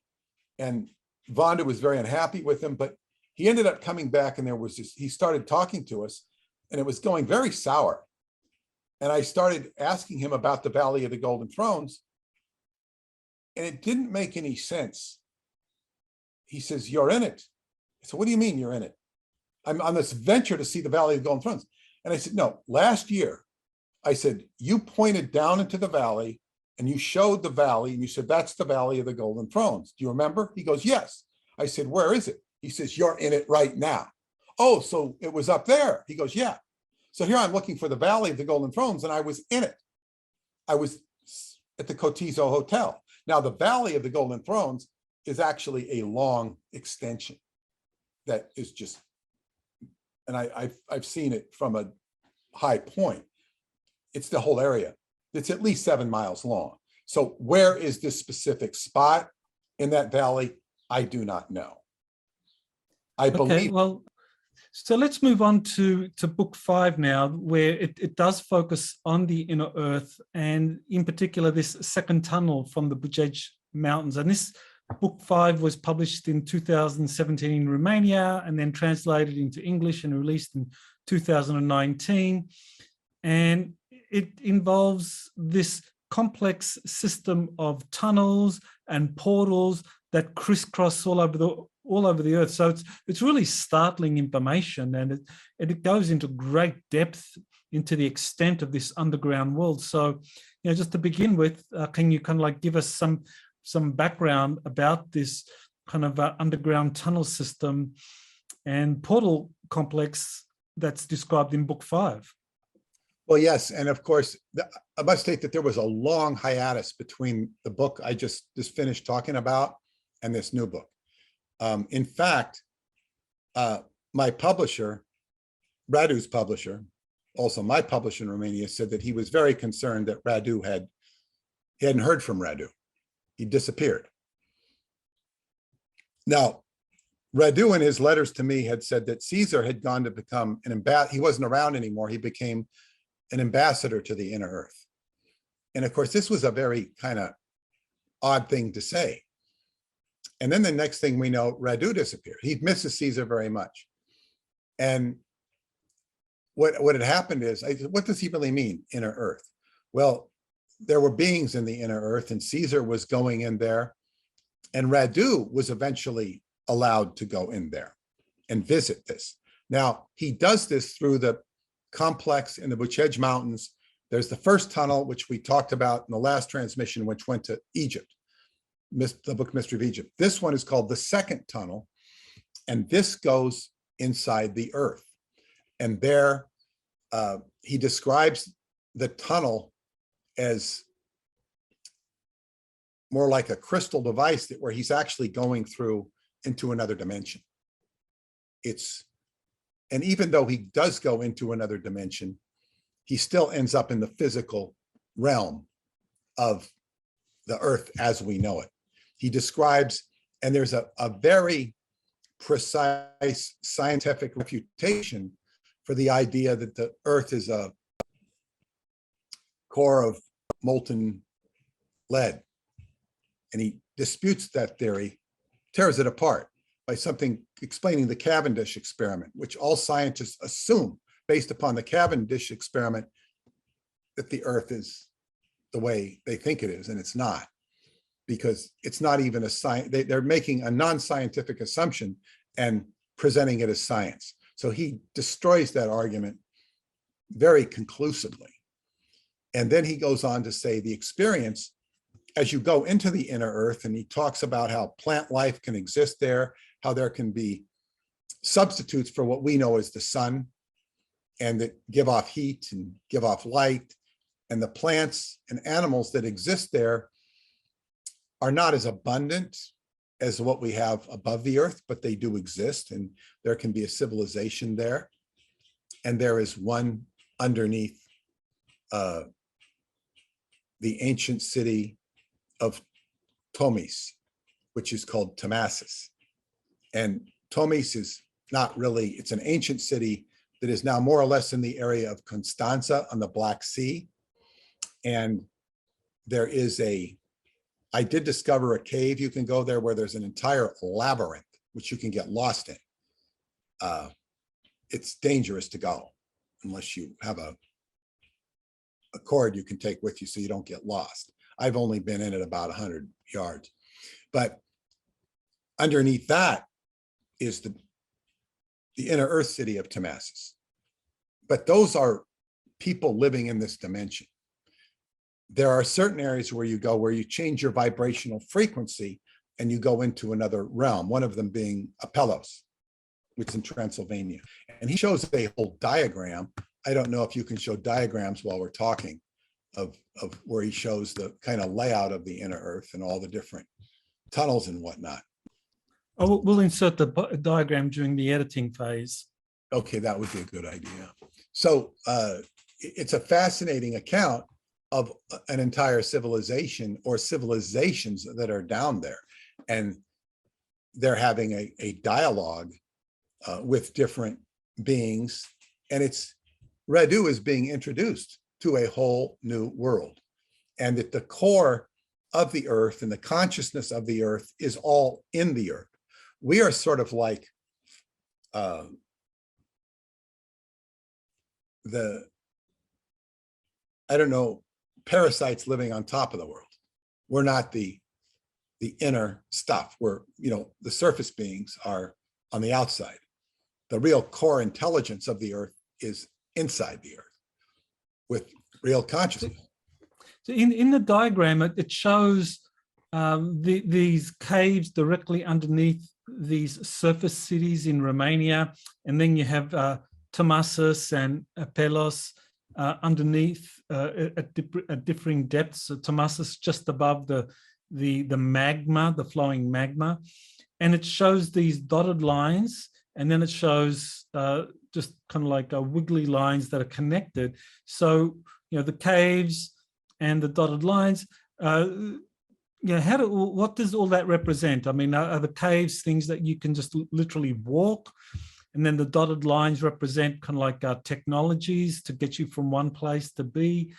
And Vonda was very unhappy with him, but he ended up coming back and there was this, he started talking to us and it was going very sour. And I started asking him about the Valley of the Golden Thrones and it didn't make any sense. He says, you're in it. I said, what do you mean you're in it? I'm on this venture to see the Valley of the Golden Thrones. And I said, no, last year, I said, you pointed down into the valley and you showed the valley and you said, that's the Valley of the Golden Thrones. Do you remember? He goes, yes. I said, where is it? He says, you're in it right now. Oh, so it was up there. He goes, yeah. So here I'm looking for the Valley of the Golden Thrones and I was in it. I was at the Cotizo Hotel. Now the Valley of the Golden Thrones is actually a long extension that is just, and I've seen it from a high point. It's the whole area. It's at least 7 miles long. So where is this specific spot in that valley? I do not know. I believe. Well, so let's move on to book 5 now, where it does focus on the inner earth and in particular this second tunnel from the Bucegi Mountains. And this book 5 was published in 2017 in Romania and then translated into English and released in 2019. And it involves this complex system of tunnels and portals that crisscross all over the earth. So it's really startling information, and it goes into great depth into the extent of this underground world. So, you know, just to begin with, can you kind of like give us some background about this kind of underground tunnel system and portal complex that's described in book 5? Well, yes. And of course, I must state that there was a long hiatus between the book I just finished talking about and this new book. In fact, my publisher, Radu's publisher, also my publisher in Romania, said that he was very concerned that Radu he hadn't heard from Radu. He disappeared. Now, Radu in his letters to me had said that Caesar had gone to become an ambassador. He wasn't around anymore. He became an ambassador to the inner earth. And of course, this was a very kind of odd thing to say. And then the next thing we know, Radu disappeared. He misses Caesar very much. And what had happened is, what does he really mean, inner earth? Well, there were beings in the inner earth, and Caesar was going in there, and Radu was eventually allowed to go in there and visit this. Now, he does this through the complex in the Bucegi Mountains. There's the first tunnel, which we talked about in the last transmission, which went to Egypt, the Book Mystery of Egypt. This one is called the second tunnel, and this goes inside the earth. And there, he describes the tunnel as more like a crystal device where he's actually going through into another dimension. And even though he does go into another dimension, he still ends up in the physical realm of the earth as we know it. He describes, and there's a very precise scientific refutation for the idea that the earth is a core of molten lead. And he disputes that theory, tears it apart by something explaining the Cavendish experiment, which all scientists assume, based upon the Cavendish experiment, that the earth is the way they think it is, and it's not, because it's not even a science. They're making a non-scientific assumption and presenting it as science. So he destroys that argument very conclusively. And then he goes on to say the experience, as you go into the inner earth, and he talks about how plant life can exist there, how there can be substitutes for what we know as the sun, and that give off heat and give off light. And the plants and animals that exist there are not as abundant as what we have above the earth, but they do exist, and there can be a civilization there. And there is one underneath the ancient city of Tomis, which is called Tamasis. And Tomis is not really, it's an ancient city that is now more or less in the area of Constanza on the Black Sea. And there is I did discover a cave you can go there where there's an entire labyrinth, which you can get lost in. It's dangerous to go unless you have a cord you can take with you so you don't get lost. I've only been in it about 100 yards. But underneath that is the inner earth city of Tamasis. But those are people living in this dimension. There are certain areas where you go where you change your vibrational frequency and you go into another realm, one of them being Apelos, which is in Transylvania. And he shows a whole diagram. I don't know if you can show diagrams while we're talking of where he shows the kind of layout of the inner earth and all the different tunnels and whatnot. Oh, we'll insert the diagram during the editing phase. Okay, that would be a good idea. So it's a fascinating account of an entire civilization or civilizations that are down there. And they're having a dialogue with different beings. And Radu is being introduced to a whole new world. And that the core of the earth and the consciousness of the earth is all in the earth. We are sort of like parasites living on top of the world. We're not the inner stuff. We're, the surface beings are on the outside. The real core intelligence of the earth is inside the earth with real consciousness. So in the diagram, it shows these caves directly underneath these surface cities in Romania. And then you have Tamasis and Apelos underneath at differing depths. So Tamasis just above the magma, the flowing magma. And it shows these dotted lines, and then it shows just kind of like wiggly lines that are connected. So, the caves and the dotted lines, what does all that represent? I mean, are the caves things that you can just literally walk? And then the dotted lines represent kind of like technologies to get you from one place to B.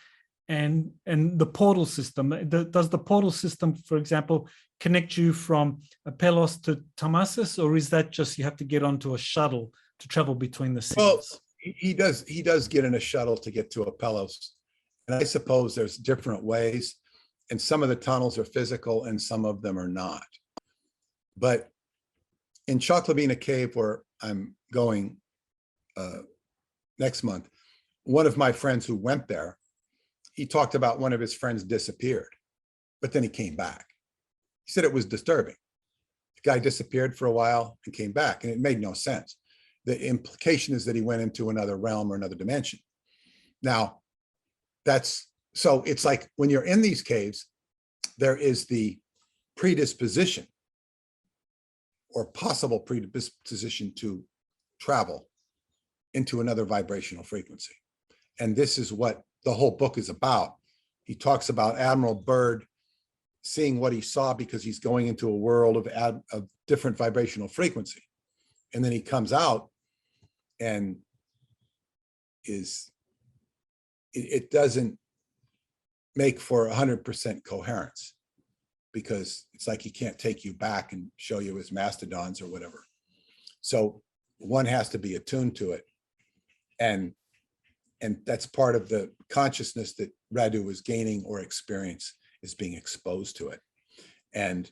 and the portal system. Does the portal system, for example, connect you from Pelos to Tamasis, or is that just you have to get onto a shuttle to travel between the cities? Well, he does get in a shuttle to get to Pelos, and I suppose there's different ways, and some of the tunnels are physical and some of them are not. But in Chaklavina Cave, where I'm going next month, one of my friends who went there, he talked about one of his friends disappeared, but then he came back. He said it was disturbing. The guy disappeared for a while and came back, and it made no sense. The implication is that he went into another realm or another dimension. Now, so it's like when you're in these caves, there is the predisposition or possible predisposition to travel into another vibrational frequency. And this is what the whole book is about. He talks about Admiral Byrd seeing what he saw because he's going into a world of different vibrational frequency. And then he comes out and it doesn't make for 100% coherence, because it's like he can't take you back and show you his mastodons or whatever. So one has to be attuned to it. And that's part of the consciousness that Radu was gaining or experience, is being exposed to it. And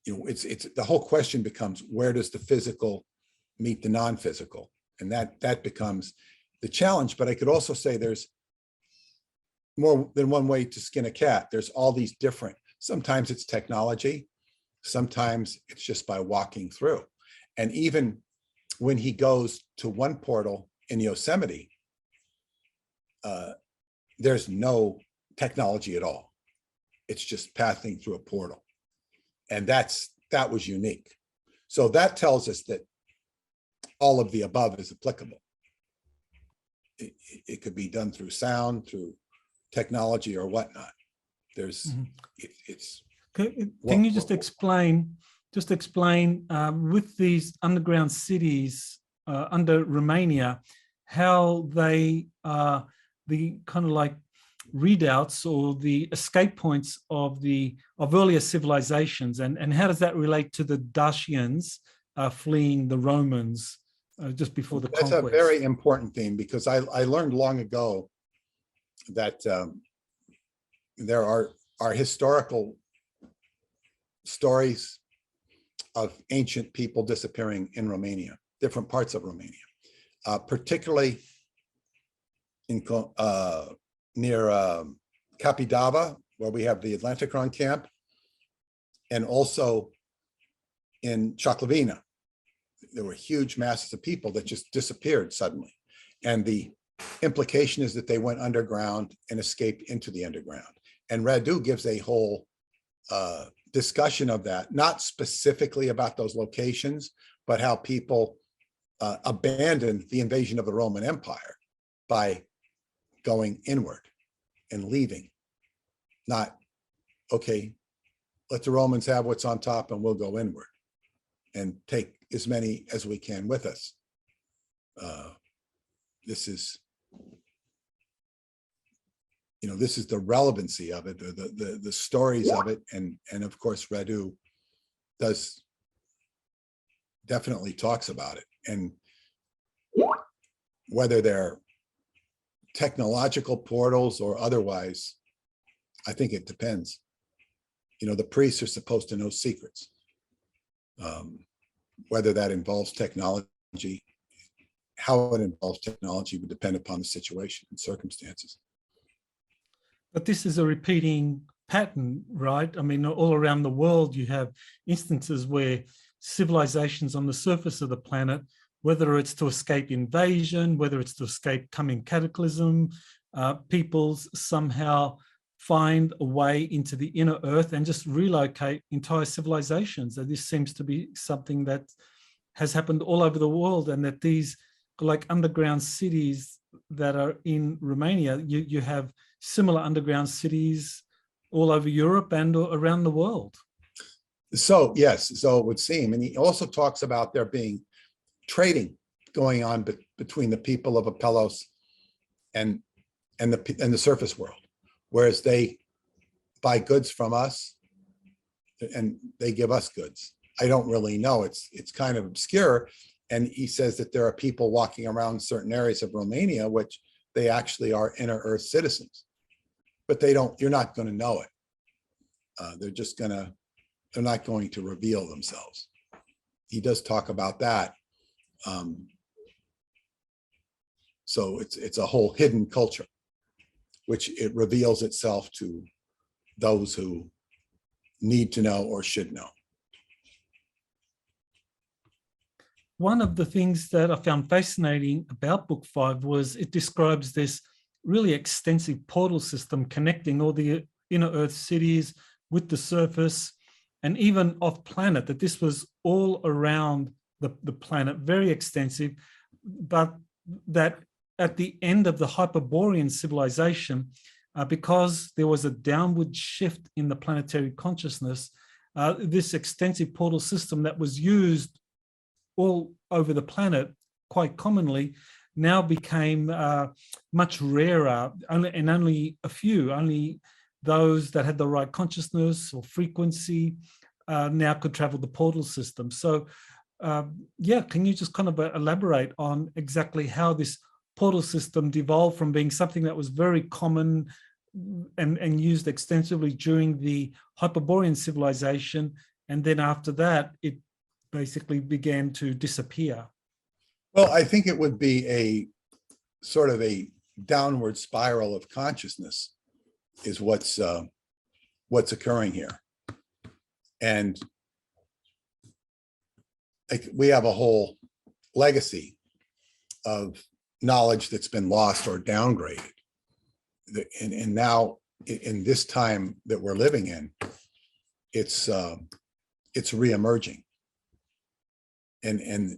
it's the whole question becomes, where does the physical meet the non-physical? And that becomes the challenge. But I could also say there's more than one way to skin a cat. There's all these different, sometimes it's technology, sometimes it's just by walking through. And even when he goes to one portal in Yosemite, there's no technology at all. It's just passing through a portal. And that was unique. So that tells us that all of the above is applicable. It could be done through sound, through technology or whatnot. There's, it's. Can you just explain with these underground cities under Romania, how they are the kind of like readouts or the escape points of earlier civilizations, and how does that relate to the Dacians fleeing the Romans just before the conquest? That's a very important theme, because I learned long ago that there are historical stories of ancient people disappearing in Romania, different parts of Romania, particularly in near Capidava, where we have the Atlanticron camp, and also in Chaklavina. There were huge masses of people that just disappeared suddenly. And the implication is that they went underground and escaped into the underground. And Radu gives a whole discussion of that, not specifically about those locations, but how people abandoned the invasion of the Roman Empire by going inward and leaving. Not, okay, let the Romans have what's on top and we'll go inward and take as many as we can with us. This is, this is the relevancy of it, the stories of it. And of course, Radu definitely talks about it. And whether they're technological portals or otherwise, I think it depends. The priests are supposed to know secrets. Whether that involves technology, how it involves technology would depend upon the situation and circumstances. But this is a repeating pattern, right? I mean, all around the world, you have instances where civilizations on the surface of the planet, whether it's to escape invasion, whether it's to escape coming cataclysm, peoples somehow find a way into the inner earth and just relocate entire civilizations. And this seems to be something that has happened all over the world, and that these like underground cities that are in Romania, you have similar underground cities all over Europe and around the world. So yes, so it would seem. And he also talks about there being trading going on between the people of Apelos and the surface world, whereas they buy goods from us and they give us goods. I don't really know. It's kind of obscure. And he says that there are people walking around certain areas of Romania, which they actually are inner earth citizens, but you're not going to know it. They're not going to reveal themselves. He does talk about that. So it's a whole hidden culture, which it reveals itself to those who need to know or should know. One of the things that I found fascinating about Book 5 was it describes this really extensive portal system connecting all the inner Earth cities with the surface and even off planet, that this was all around the planet, very extensive, but that at the end of the hyperborean civilization, because there was a downward shift in the planetary consciousness, this extensive portal system that was used all over the planet quite commonly now became much rarer, and only a few, only those that had the right consciousness or frequency now could travel the portal system. So yeah, can you just kind of elaborate on exactly how this portal system devolved from being something that was very common and used extensively during the hyperborean civilization, and then after that it basically began to disappear? Well, I think it would be a sort of a downward spiral of consciousness is what's occurring here. And we have a whole legacy of knowledge that's been lost or downgraded. And now in this time that we're living in, it's reemerging. And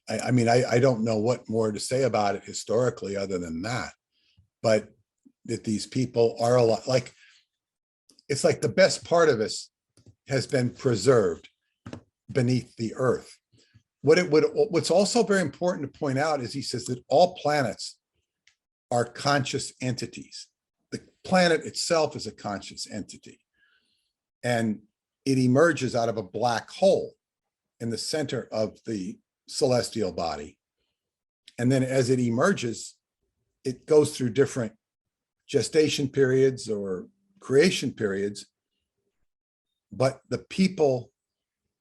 I mean, I don't know what more to say about it historically other than that, but that these people are a lot like, it's like the best part of us has been preserved beneath the earth. What's also very important to point out is he says that all planets are conscious entities. The planet itself is a conscious entity, and it emerges out of a black hole in the center of the celestial body. And then as it emerges, it goes through different gestation periods or creation periods. But the people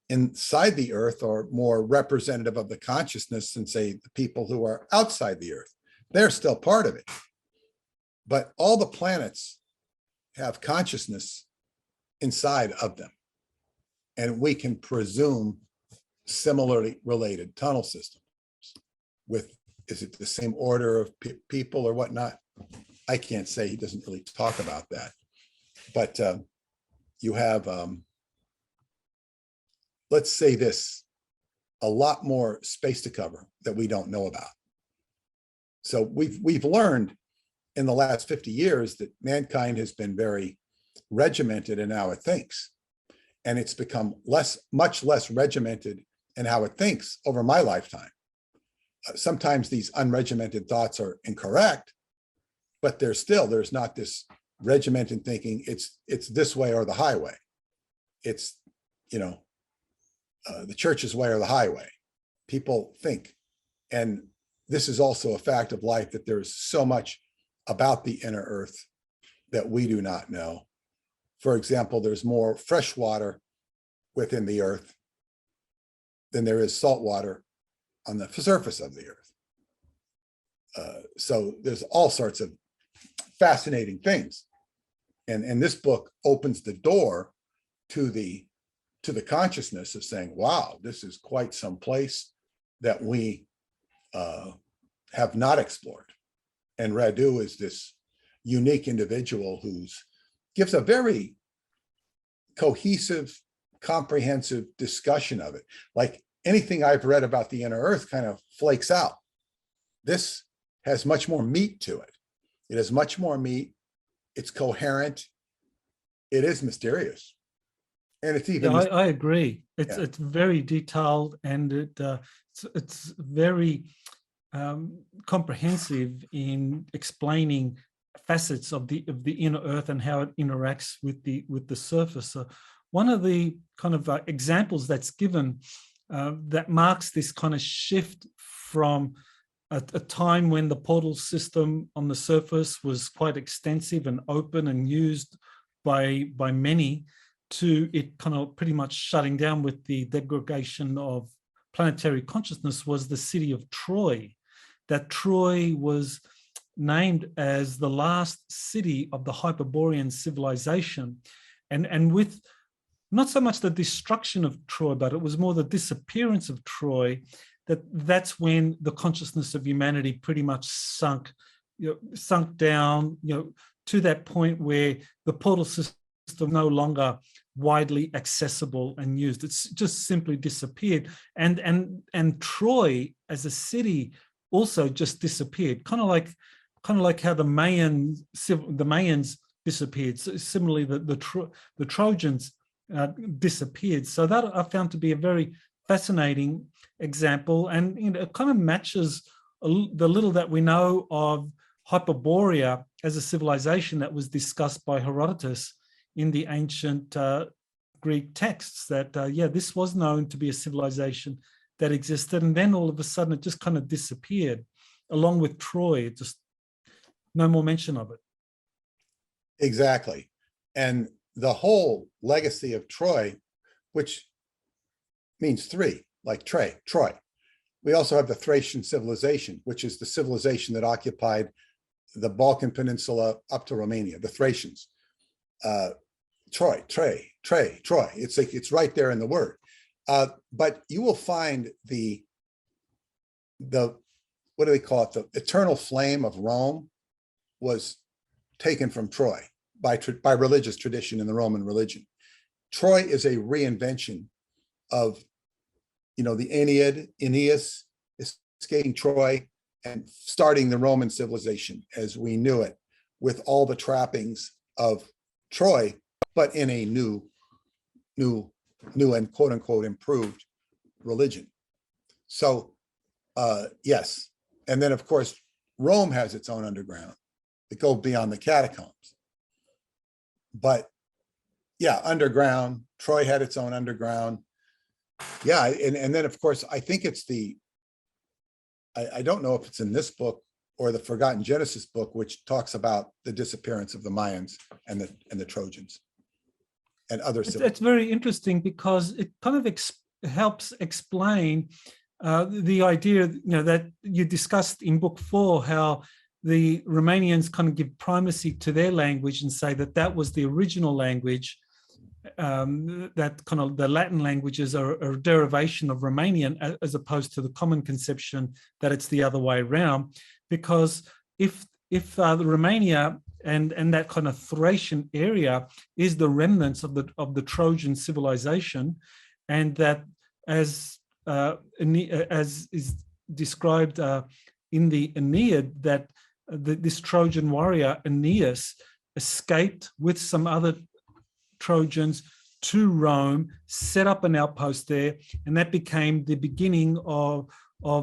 inside the earth are more representative of the consciousness than, say, the people who are outside the earth. They're still part of it. But all the planets have consciousness inside of them. And we can presume similarly related tunnel systems with, is it the same order of people or whatnot? I can't say. He doesn't really talk about that. But you have, let's say this, a lot more space to cover that we don't know about. So we've learned in the last 50 years that mankind has been very regimented in how it thinks. And it's become much less regimented in how it thinks over my lifetime. Sometimes these unregimented thoughts are incorrect, but there's not this regimented thinking. It's this way or the highway. It's, the church's way or the highway. People think. And this is also a fact of life, that there's so much about the inner earth that we do not know. For example, there's more fresh water within the earth than there is salt water on the surface of the earth. So there's all sorts of fascinating things. And this book opens the door to the consciousness of saying, wow, this is quite some place that we have not explored. And Radu is this unique individual gives a very cohesive, comprehensive discussion of it. Like anything I've read about the inner earth kind of flakes out. This has much more meat to it. It has much more meat. It's coherent. It is mysterious. And it's even— Yeah, I agree. It's very detailed, and it's very comprehensive in explaining facets of the inner earth and how it interacts with the surface. So one of the kind of examples that's given that marks this kind of shift from a time when the portal system on the surface was quite extensive and open and used by many, to it kind of pretty much shutting down with the degradation of planetary consciousness, was the city of Troy. That Troy was named as the last city of the hyperborean civilization, and with not so much the destruction of Troy, but it was more the disappearance of Troy, that's when the consciousness of humanity pretty much sunk down, to that point where the portal system no longer widely accessible and used. It's just simply disappeared, and Troy as a city also just disappeared, kind of like how the Mayans disappeared. So similarly, the Trojans disappeared. So that I found to be a very fascinating example, and it kind of matches the little that we know of Hyperborea as a civilization that was discussed by Herodotus in the ancient Greek texts. That this was known to be a civilization that existed, and then all of a sudden it just kind of disappeared along with Troy. Just no more mention of it. Exactly. And the whole legacy of Troy, which means three, like Troy. We also have the Thracian civilization, which is the civilization that occupied the Balkan Peninsula up to Romania, the Thracians. Troy. It's like, it's right there in the word. But you will find the what do they call it? The eternal flame of Rome was taken from Troy by religious tradition in the Roman religion. Troy is a reinvention of, the Aeneas escaping Troy and starting the Roman civilization as we knew it, with all the trappings of Troy, but in a new and quote unquote improved religion. So yes. And then of course, Rome has its own underground that go beyond the catacombs. But yeah, underground, Troy had its own underground. Yeah, and then of course, I think it's I don't know if it's in this book or the Forgotten Genesis book, which talks about the disappearance of the Mayans and the Trojans and other civilizations. It's very interesting because it kind of helps explain the idea, that you discussed in book 4, how the Romanians kind of give primacy to their language and say that was the original language, that kind of the Latin languages are a derivation of Romanian, as opposed to the common conception that it's the other way around. Because if the Romania and that kind of Thracian area is the remnants of the Trojan civilization, and that as is described in the Aeneid, that this Trojan warrior Aeneas escaped with some other Trojans to Rome, set up an outpost there, and that became the beginning of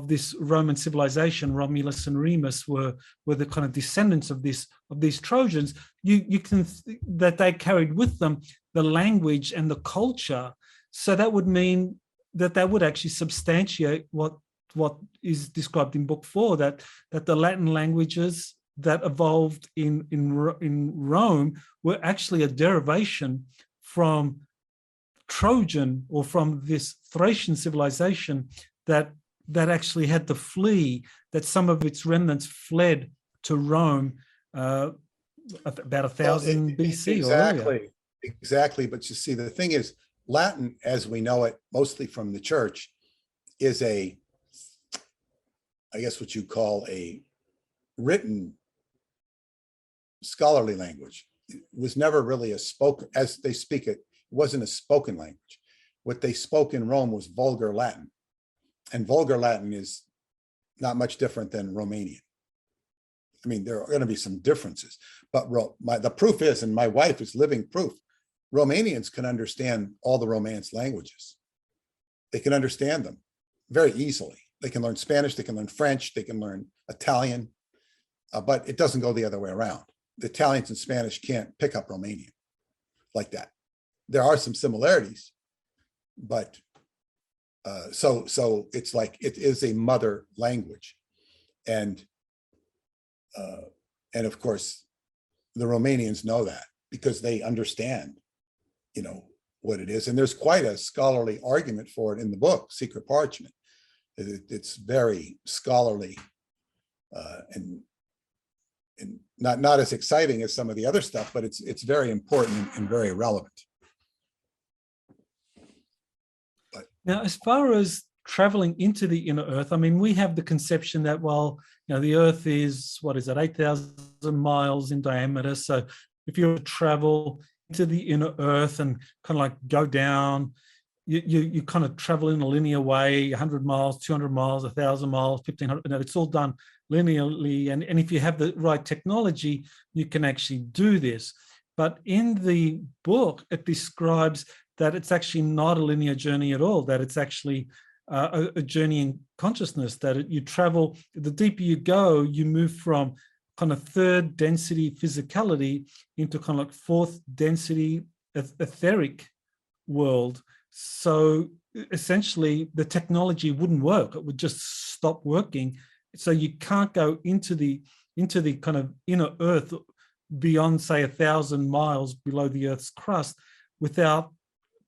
this Roman civilization. Romulus and Remus were the kind of descendants of these Trojans. You can that they carried with them the language and the culture. So that would mean that would actually substantiate what is described in book 4, that the Latin languages that evolved in Rome were actually a derivation from Trojan, or from this Thracian civilization that actually had to flee, that some of its remnants fled to Rome about 1000 BC or earlier. Exactly. But you see, the thing is, Latin, as we know it, mostly from the church, is I guess what you call a written scholarly language. It was never really a spoken, as they speak it, it wasn't a spoken language. What they spoke in Rome was vulgar Latin. And vulgar Latin is not much different than Romanian. I mean, there are going to be some differences, but the proof is, and my wife is living proof, Romanians can understand all the Romance languages. They can understand them very easily. They can learn Spanish, they can learn French, they can learn Italian, but it doesn't go the other way around. the Italians and Spanish can't pick up Romanian like that. There are some similarities, but so it's like it is a mother language, and of course the Romanians know that because they understand, what it is, and there's quite a scholarly argument for it in the book Secret Parchment. It's very scholarly and not as exciting as some of the other stuff, but it's very important and very relevant. Now, as far as traveling into the inner Earth, I mean, we have the conception that, well, the Earth is, 8,000 miles in diameter. So if you travel into the inner Earth and kind of like go down, you kind of travel in a linear way, 100 miles, 200 miles, 1,000 miles, 1,500, it's all done linearly. And if you have the right technology, you can actually do this. But in the book, it describes that it's actually not a linear journey at all, that it's actually a journey in consciousness, that you travel, the deeper you go, you move from kind of third density physicality into kind of like fourth density etheric world. So essentially the technology wouldn't work. It would just stop working. So you can't go into the kind of inner Earth beyond, say, 1,000 miles below the Earth's crust without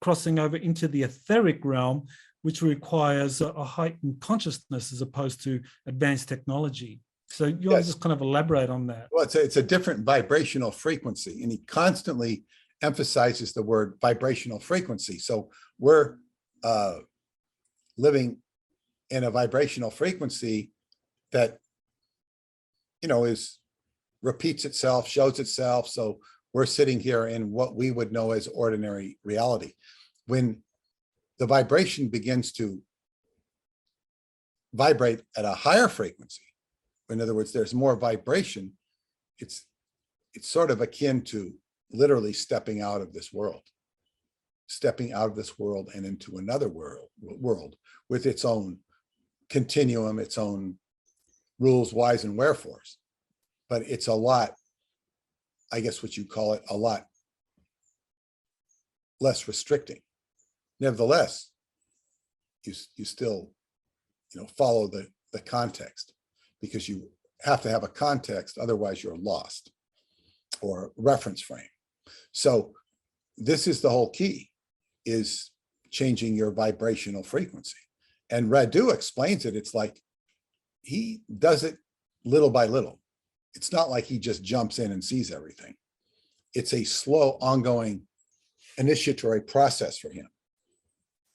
crossing over into the etheric realm, which requires a heightened consciousness as opposed to advanced technology. So you want to just kind of elaborate on that? Well, it's a different vibrational frequency, and he constantly emphasizes the word vibrational frequency. So we're living in a vibrational frequency that, repeats itself, shows itself. So we're sitting here in what we would know as ordinary reality. When the vibration begins to vibrate at a higher frequency, in other words, there's more vibration, it's sort of akin to literally stepping out of this world and into another world with its own continuum, its own rules, whys, and wherefores. But it's a lot, I guess what you call it, a lot less restricting. Nevertheless, you still, follow the context, because you have to have a context, otherwise you're lost, or reference frame. So this is the whole key, is changing your vibrational frequency. And Radu explains it. It's like he does it little by little. It's not like he just jumps in and sees everything. It's a slow, ongoing initiatory process for him.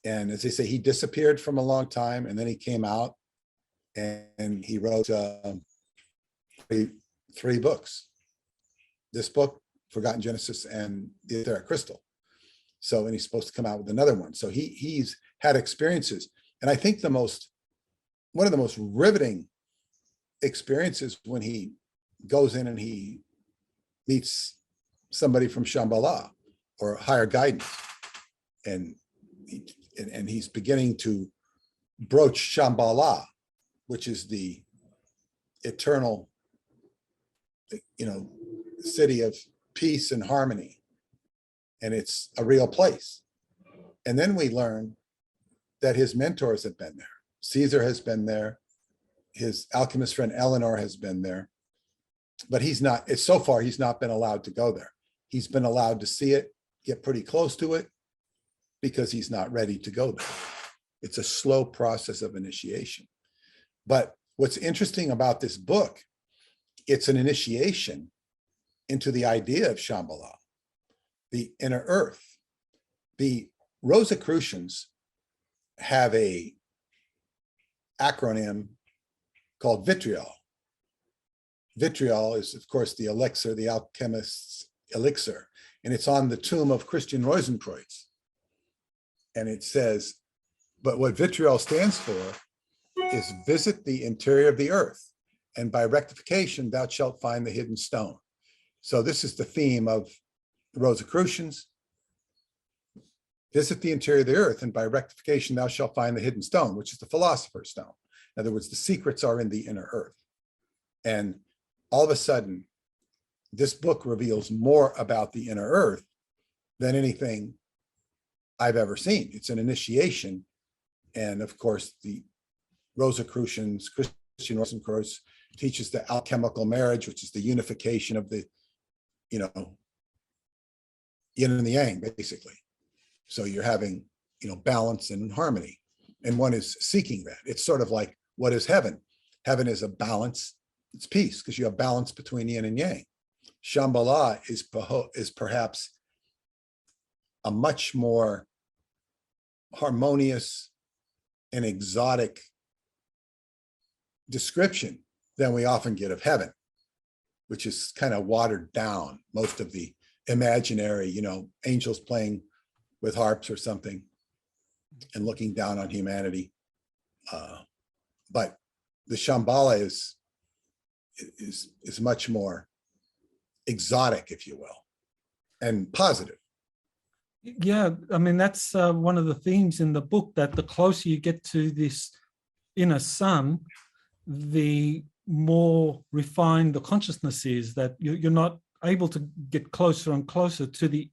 And as they say, he disappeared from a long time, and then he came out and he wrote three books. This book, Forgotten Genesis, and The Etheric Crystal. So, and he's supposed to come out with another one. So he's had experiences. And I think one of the most riveting experiences when he goes in and he meets somebody from Shambhala or higher guidance, and he's beginning to broach Shambhala, which is the eternal, city of peace and harmony, and it's a real place. And then we learn that his mentors have been there. Caesar has been there. His alchemist friend Eleanor has been there, but so far he's not been allowed to go there. He's been allowed to see it, get pretty close to it, because he's not ready to go there. It's a slow process of initiation. But what's interesting about this book, it's an initiation into the idea of Shambhala, the inner earth. The Rosicrucians have a acronym called vitriol. Vitriol is, of course, the elixir, the alchemist's elixir, and it's on the tomb of Christian Rosenkreuz. And it says, but what vitriol stands for is visit the interior of the earth, and by rectification thou shalt find the hidden stone. So this is the theme of the Rosicrucians. Visit the interior of the earth, and by rectification thou shalt find the hidden stone, which is the philosopher's stone. In other words, the secrets are in the inner earth. And all of a sudden, this book reveals more about the inner earth than anything I've ever seen. It's an initiation. And of course, the Rosicrucians, Christian Rosencreutz, teaches the alchemical marriage, which is the unification of the, yin and the yang, basically. So you're having, balance and harmony. And one is seeking that. It's sort of like, what is heaven? Heaven is a balance. It's peace, because you have balance between yin and yang. Shambhala is perhaps a much more harmonious and exotic description than we often get of heaven, which is kind of watered down. Most of the imaginary, angels playing with harps or something and looking down on humanity. But the Shambhala is much more exotic, if you will, and positive. Yeah, I mean, that's one of the themes in the book, that the closer you get to this inner sun, the more refined the consciousness is, that you're not able to get closer and closer to the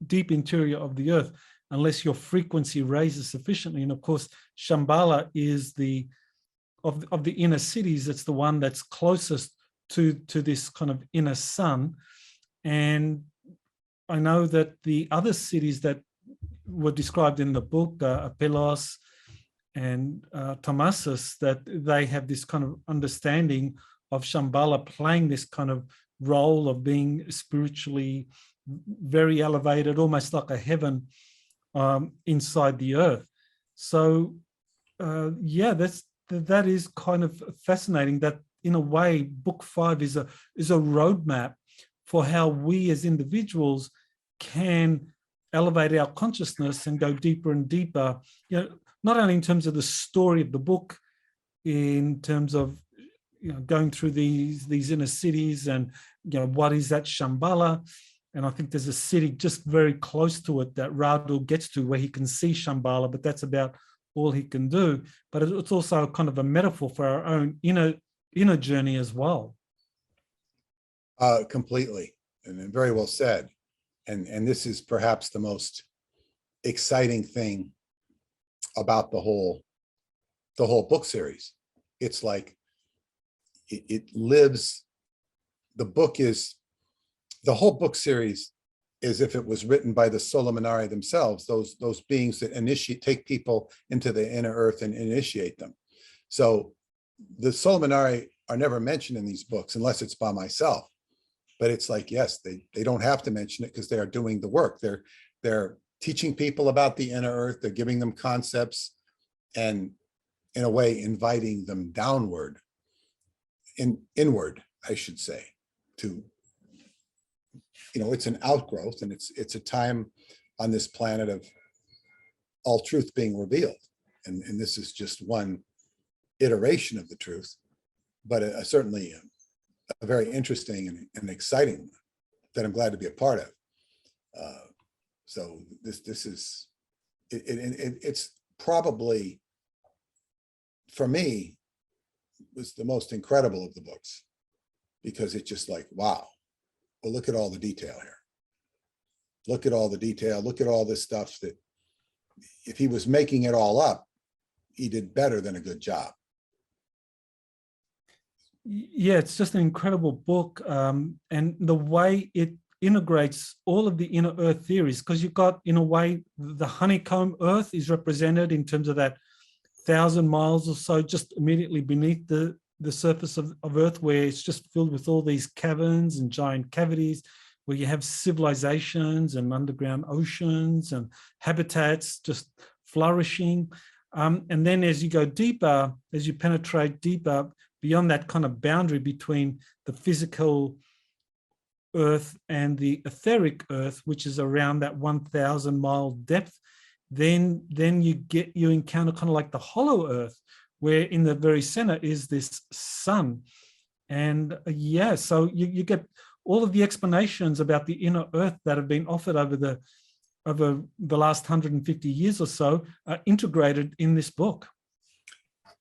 deep interior of the earth unless your frequency raises sufficiently. And of course, Shambhala is of the inner cities, it's the one that's closest to this kind of inner sun. And I know that the other cities that were described in the book, Apelos and Tomasus, that they have this kind of understanding of Shambhala playing this kind of role of being spiritually very elevated, almost like a heaven inside the earth. So yeah, that is kind of fascinating, that in a way, book 5 is a roadmap for how we as individuals can elevate our consciousness and go deeper and deeper, not only in terms of the story of the book, in terms of going through these inner cities, and what is that Shambhala. And I think there's a city just very close to it that Radu gets to, where he can see Shambhala, but that's about all he can do. But it's also kind of a metaphor for our own inner journey as well. Completely, and very well said. And this is perhaps the most exciting thing about the whole book series. It's like it lives. The whole book series is if it was written by the Solomonari themselves, those beings that take people into the inner earth and initiate them. So the Solomonari are never mentioned in these books unless it's by myself. But it's like, yes, they don't have to mention it because they are doing the work. They're teaching people about the inner earth. They're giving them concepts, and in a way, inviting them downward, inward, I should say, to, it's an outgrowth, and it's a time on this planet of all truth being revealed. And this is just one iteration of the truth, but certainly a very interesting and exciting one that I'm glad to be a part of. So this is, it's probably, for me, was the most incredible of the books, because it's just like, wow, well, look at all the detail here. Look at all the detail. Look at all this stuff that if he was making it all up, he did better than a good job. Yeah, it's just an incredible book. And the way it integrates all of the inner earth theories, because you've got, in a way, the honeycomb earth is represented in terms of that 1,000 miles or so just immediately beneath the surface of earth, where it's just filled with all these caverns and giant cavities, where you have civilizations and underground oceans and habitats just flourishing. And then as you go deeper, as you penetrate deeper beyond that kind of boundary between the physical earth and the etheric earth, which is around that 1,000-mile depth, then you encounter kind of like the hollow earth, where in the very center is this sun. And yeah, so you get all of the explanations about the inner earth that have been offered over the last 150 years or so integrated in this book.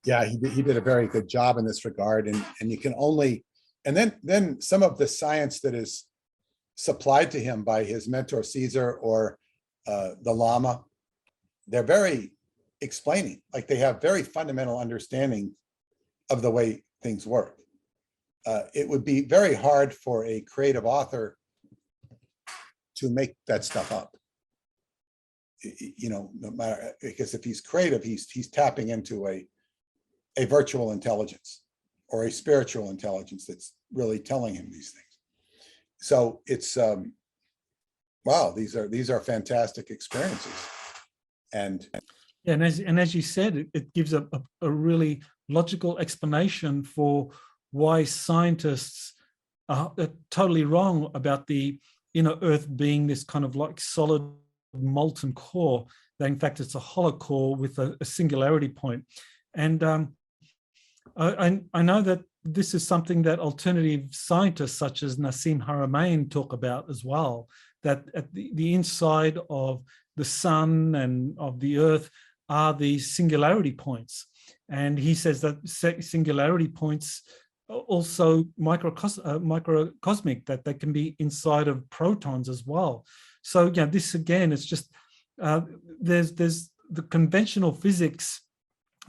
Yeah, he did a very good job in this regard, and you can only, and then some of the science that is supplied to him by his mentor Caesar or the Lama, they're very explaining, like they have very fundamental understanding of the way things work. It would be very hard for a creative author to make that stuff up. No matter, because if he's creative, he's tapping into a virtual intelligence or a spiritual intelligence that's really telling him these things. So it's wow, these are fantastic experiences. And as you said, it gives a really logical explanation for why scientists are totally wrong about the inner Earth being this kind of like solid molten core. That in fact it's a hollow core with a singularity point. And I know that this is something that alternative scientists such as Nassim Haramein talk about as well, that at the inside of the sun and of the Earth are these singularity points. And he says that singularity points are also microcosmic, that they can be inside of protons as well. So yeah, this again, it's just, there's the conventional physics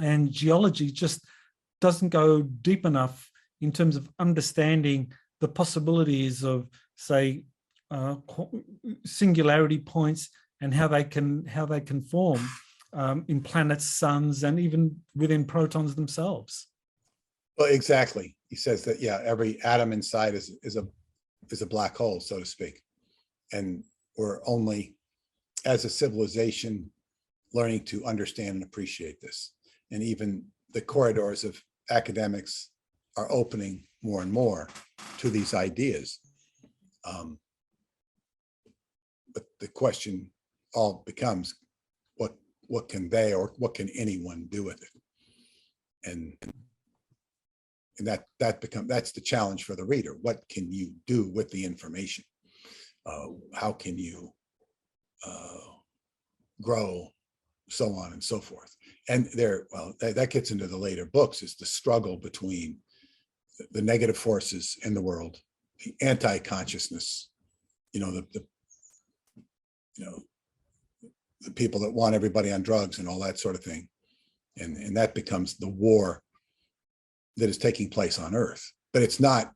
and geology just doesn't go deep enough in terms of understanding the possibilities of, say, singularity points and how they can form in planets, suns, and even within protons themselves. well, exactly. He says that, yeah, every atom inside is a black hole, so to speak. And we're only, as a civilization, learning to understand and appreciate this. And even the corridors of academics are opening more and more to these ideas. But the question all becomes, what can they, or what can anyone do with it? And that's the challenge for the reader. What can you do with the information? How can you grow, so on and so forth. And that gets into the later books, is the struggle between the negative forces in the world, the anti-consciousness, the people that want everybody on drugs and all that sort of thing. And that becomes the war that is taking place on Earth. But it's not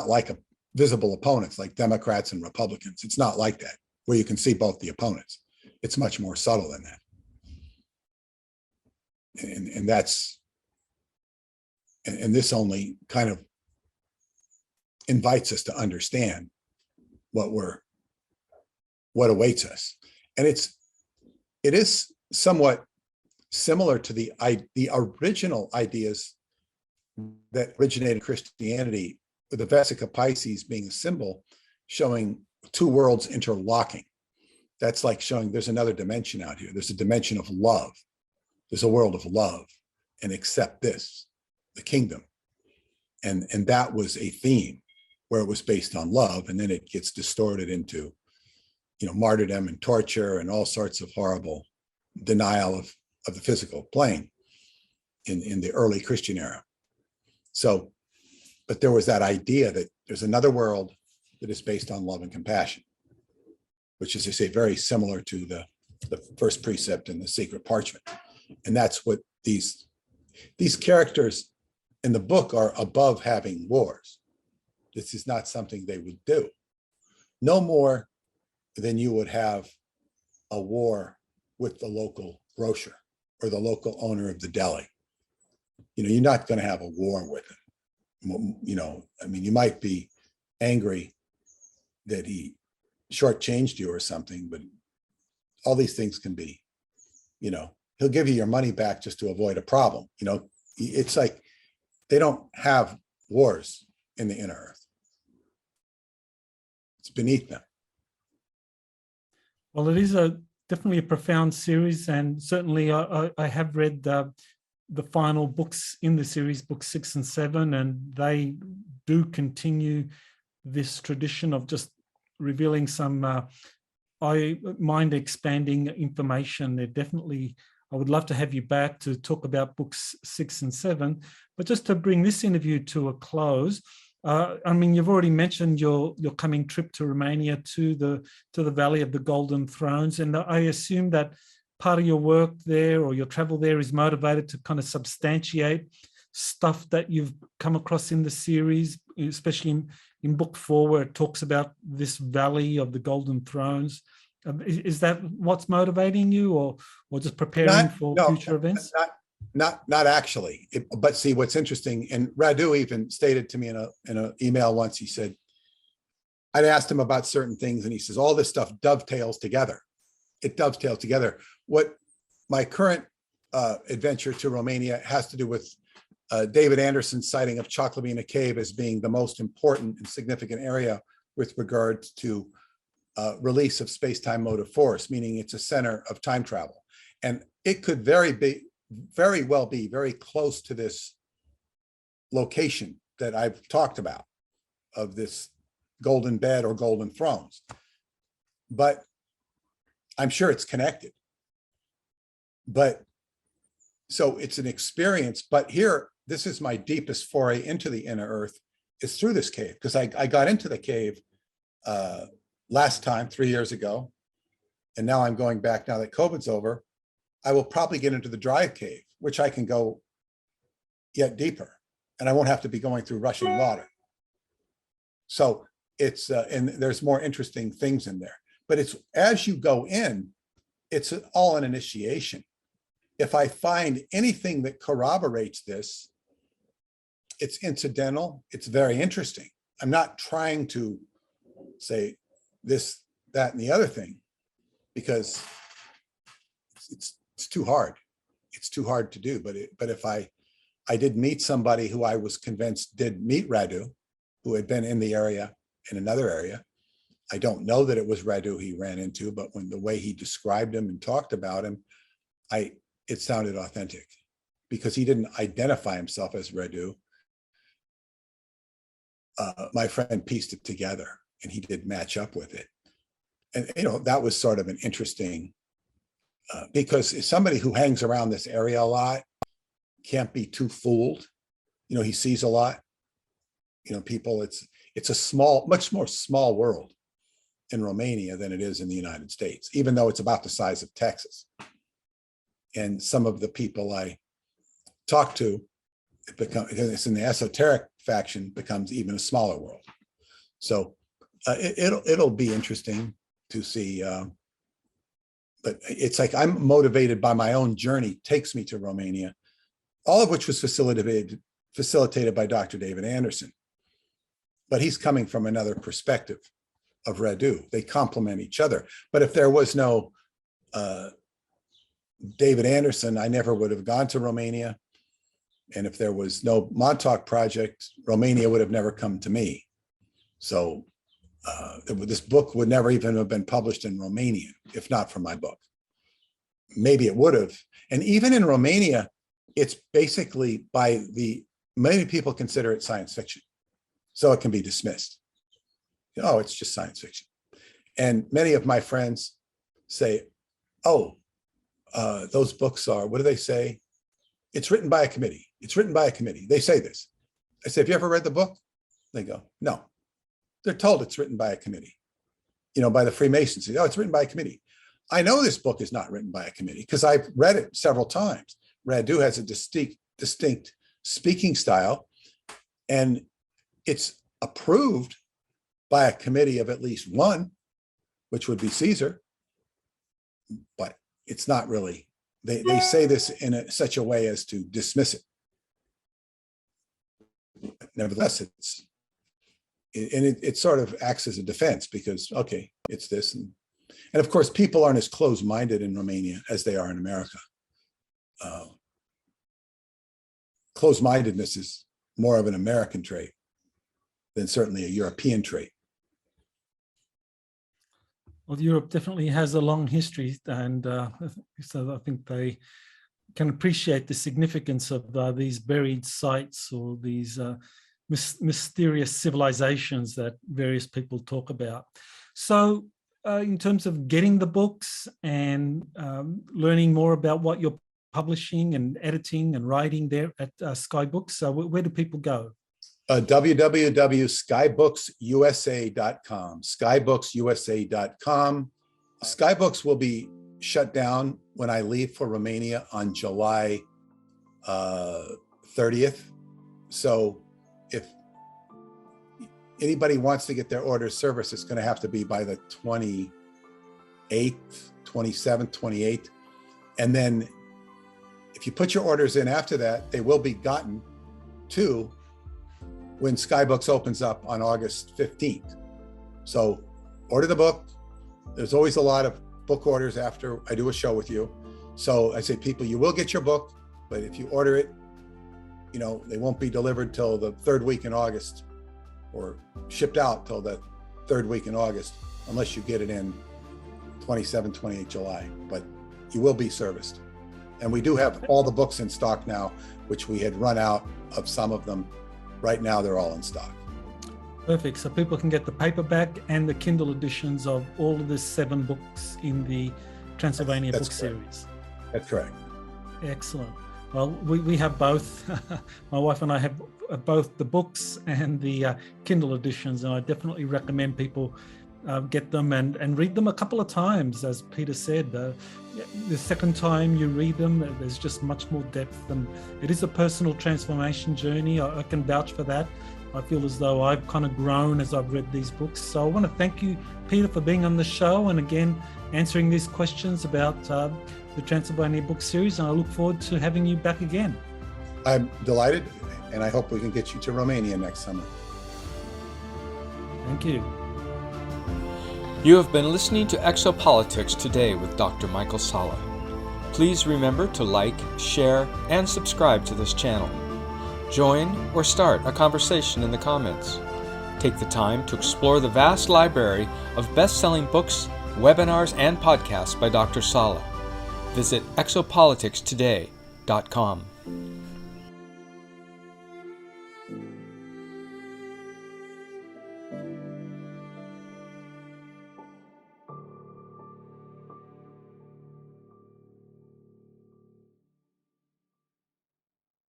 like a visible opponents like Democrats and Republicans. It's not like that, where you can see both the opponents. It's much more subtle than that. And that's, and this only kind of invites us to understand what awaits us. And it is somewhat similar to the original ideas that originated in Christianity, with the Vesica Pisces being a symbol showing two worlds interlocking. That's like showing there's another dimension out here. There's a dimension of love. There's a world of love, and accept this, the kingdom. And that was a theme where it was based on love, and then it gets distorted into, martyrdom and torture and all sorts of horrible denial of the physical plane in the early Christian era. So, but there was that idea that there's another world that is based on love and compassion, which is, I say, very similar to the first precept in the Secret Parchment. And that's what these characters in the book are above having wars. This is not something they would do. No more than you would have a war with the local grocer or the local owner of the deli. You're not going to have a war with him. You might be angry that he shortchanged you or something, but all these things can be, he'll give you your money back just to avoid a problem. It's like they don't have wars in the inner Earth. It's beneath them. Well, it is definitely a profound series, and certainly I have read the final books in the series, books 6 and 7, and they do continue this tradition of just revealing some mind-expanding information. They're definitely, I would love to have you back to talk about books 6 and 7, but just to bring this interview to a close, I mean, you've already mentioned your coming trip to Romania to the Valley of the Golden Thrones, and I assume that part of your work there or your travel there is motivated to kind of substantiate stuff that you've come across in the series, especially in book 4, where it talks about this Valley of the Golden Thrones. Is that what's motivating you, or just preparing for future events? Not actually. But see, what's interesting, and Radu even stated to me in an email once, he said, I'd asked him about certain things, and he says, all this stuff dovetails together. It dovetails together. What my current adventure to Romania has to do with David Anderson's sighting of Choclavina Cave as being the most important and significant area with regards to release of space-time motive force, meaning it's a center of time travel. And it could very well be very close to this location that I've talked about, of this golden bed or golden thrones. But I'm sure it's connected. But so it's an experience. But here, this is my deepest foray into the inner earth, is through this cave, because I got into the cave last time 3 years ago, and now I'm going back now that COVID's over. I will probably get into the dry cave, which I can go yet deeper, and I won't have to be going through rushing water. So it's and there's more interesting things in there. But it's, as you go in, it's all an initiation. If I find anything that corroborates this, it's incidental, it's very interesting. I'm not trying to say this, that, and the other thing, because it's too hard. It's too hard to do. But if I did meet somebody who I was convinced did meet Radu, who had been in the area, in another area. I don't know that it was Radu he ran into, but when the way he described him and talked about him, it sounded authentic, because he didn't identify himself as Radu. My friend pieced it together, and he did match up with it. And, you know, that was sort of an interesting, because somebody who hangs around this area a lot can't be too fooled. You know, he sees a lot, you know, people, it's a small, much more small world in Romania than it is in the United States, even though it's about the size of Texas. And some of the people I talk to, because it's in the esoteric faction, becomes even a smaller world. So it'll be interesting to see. But it's like I'm motivated by my own journey, takes me to Romania, all of which was facilitated by Dr. David Anderson. But he's coming from another perspective of Radu. They complement each other. But if there was no David Anderson, I never would have gone to Romania. And if there was no Montauk Project, Romania would have never come to me. So this book would never even have been published in Romanian, if not for my book. Maybe it would have. And even in Romania, it's basically many people consider it science fiction. So it can be dismissed. Oh, it's just science fiction. And many of my friends say, oh, those books are, what do they say? It's written by a committee. It's written by a committee. They say this. I say, have you ever read the book? They go, no. They're told it's written by a committee, you know, by the Freemasons. Oh, it's written by a committee. I know this book is not written by a committee because I've read it several times. Radu has a distinct speaking style, and it's approved by a committee of at least one, which would be Caesar, but it's not really, they say this in such a way as to dismiss it. Nevertheless, it sort of acts as a defense because, okay, it's this. And of course, people aren't as closed-minded in Romania as they are in America. Closed-mindedness is more of an American trait than certainly a European trait. Well, Europe definitely has a long history, and so I think they can appreciate the significance of these buried sites or these mysterious civilizations that various people talk about. So in terms of getting the books and learning more about what you're publishing and editing and writing there at Skybooks, where do people go? www.skybooks.usa.com. Skybooks.usa.com. Skybooks will be shut down when I leave for Romania on July 30th. So if anybody wants to get their orders serviced, it's going to have to be by the 28th, 27th, 28th. And then if you put your orders in after that, they will be gotten to when Skybooks opens up on August 15th. So order the book. There's always a lot of book orders after I do a show with you. So I say, people, you will get your book, but if you order it, you know, they won't be delivered till the third week in August, or shipped out till the third week in August, unless you get it in 27, 28 July, but you will be serviced. And we do have all the books in stock now, which we had run out of some of them. Right now, they're all in stock. Perfect. So people can get the paperback and the Kindle editions of all of the 7 books in the Transylvania book series. That's correct. Excellent. Well, we have both. My wife and I have both the books and the Kindle editions, and I definitely recommend people get them and read them a couple of times. As Peter said, the second time you read them, there's just much more depth, and it is a personal transformation journey. I can vouch for that. I feel as though I've kind of grown as I've read these books. So I want to thank you, Peter, for being on the show and again answering these questions about the Transylvania book series, and I look forward to having you back again. I'm delighted, and I hope we can get you to Romania next summer. Thank you. You have been listening to Exopolitics Today with Dr. Michael Salla. Please remember to like, share, and subscribe to this channel. Join or start a conversation in the comments. Take the time to explore the vast library of best-selling books, webinars, and podcasts by Dr. Salla. Visit exopoliticstoday.com.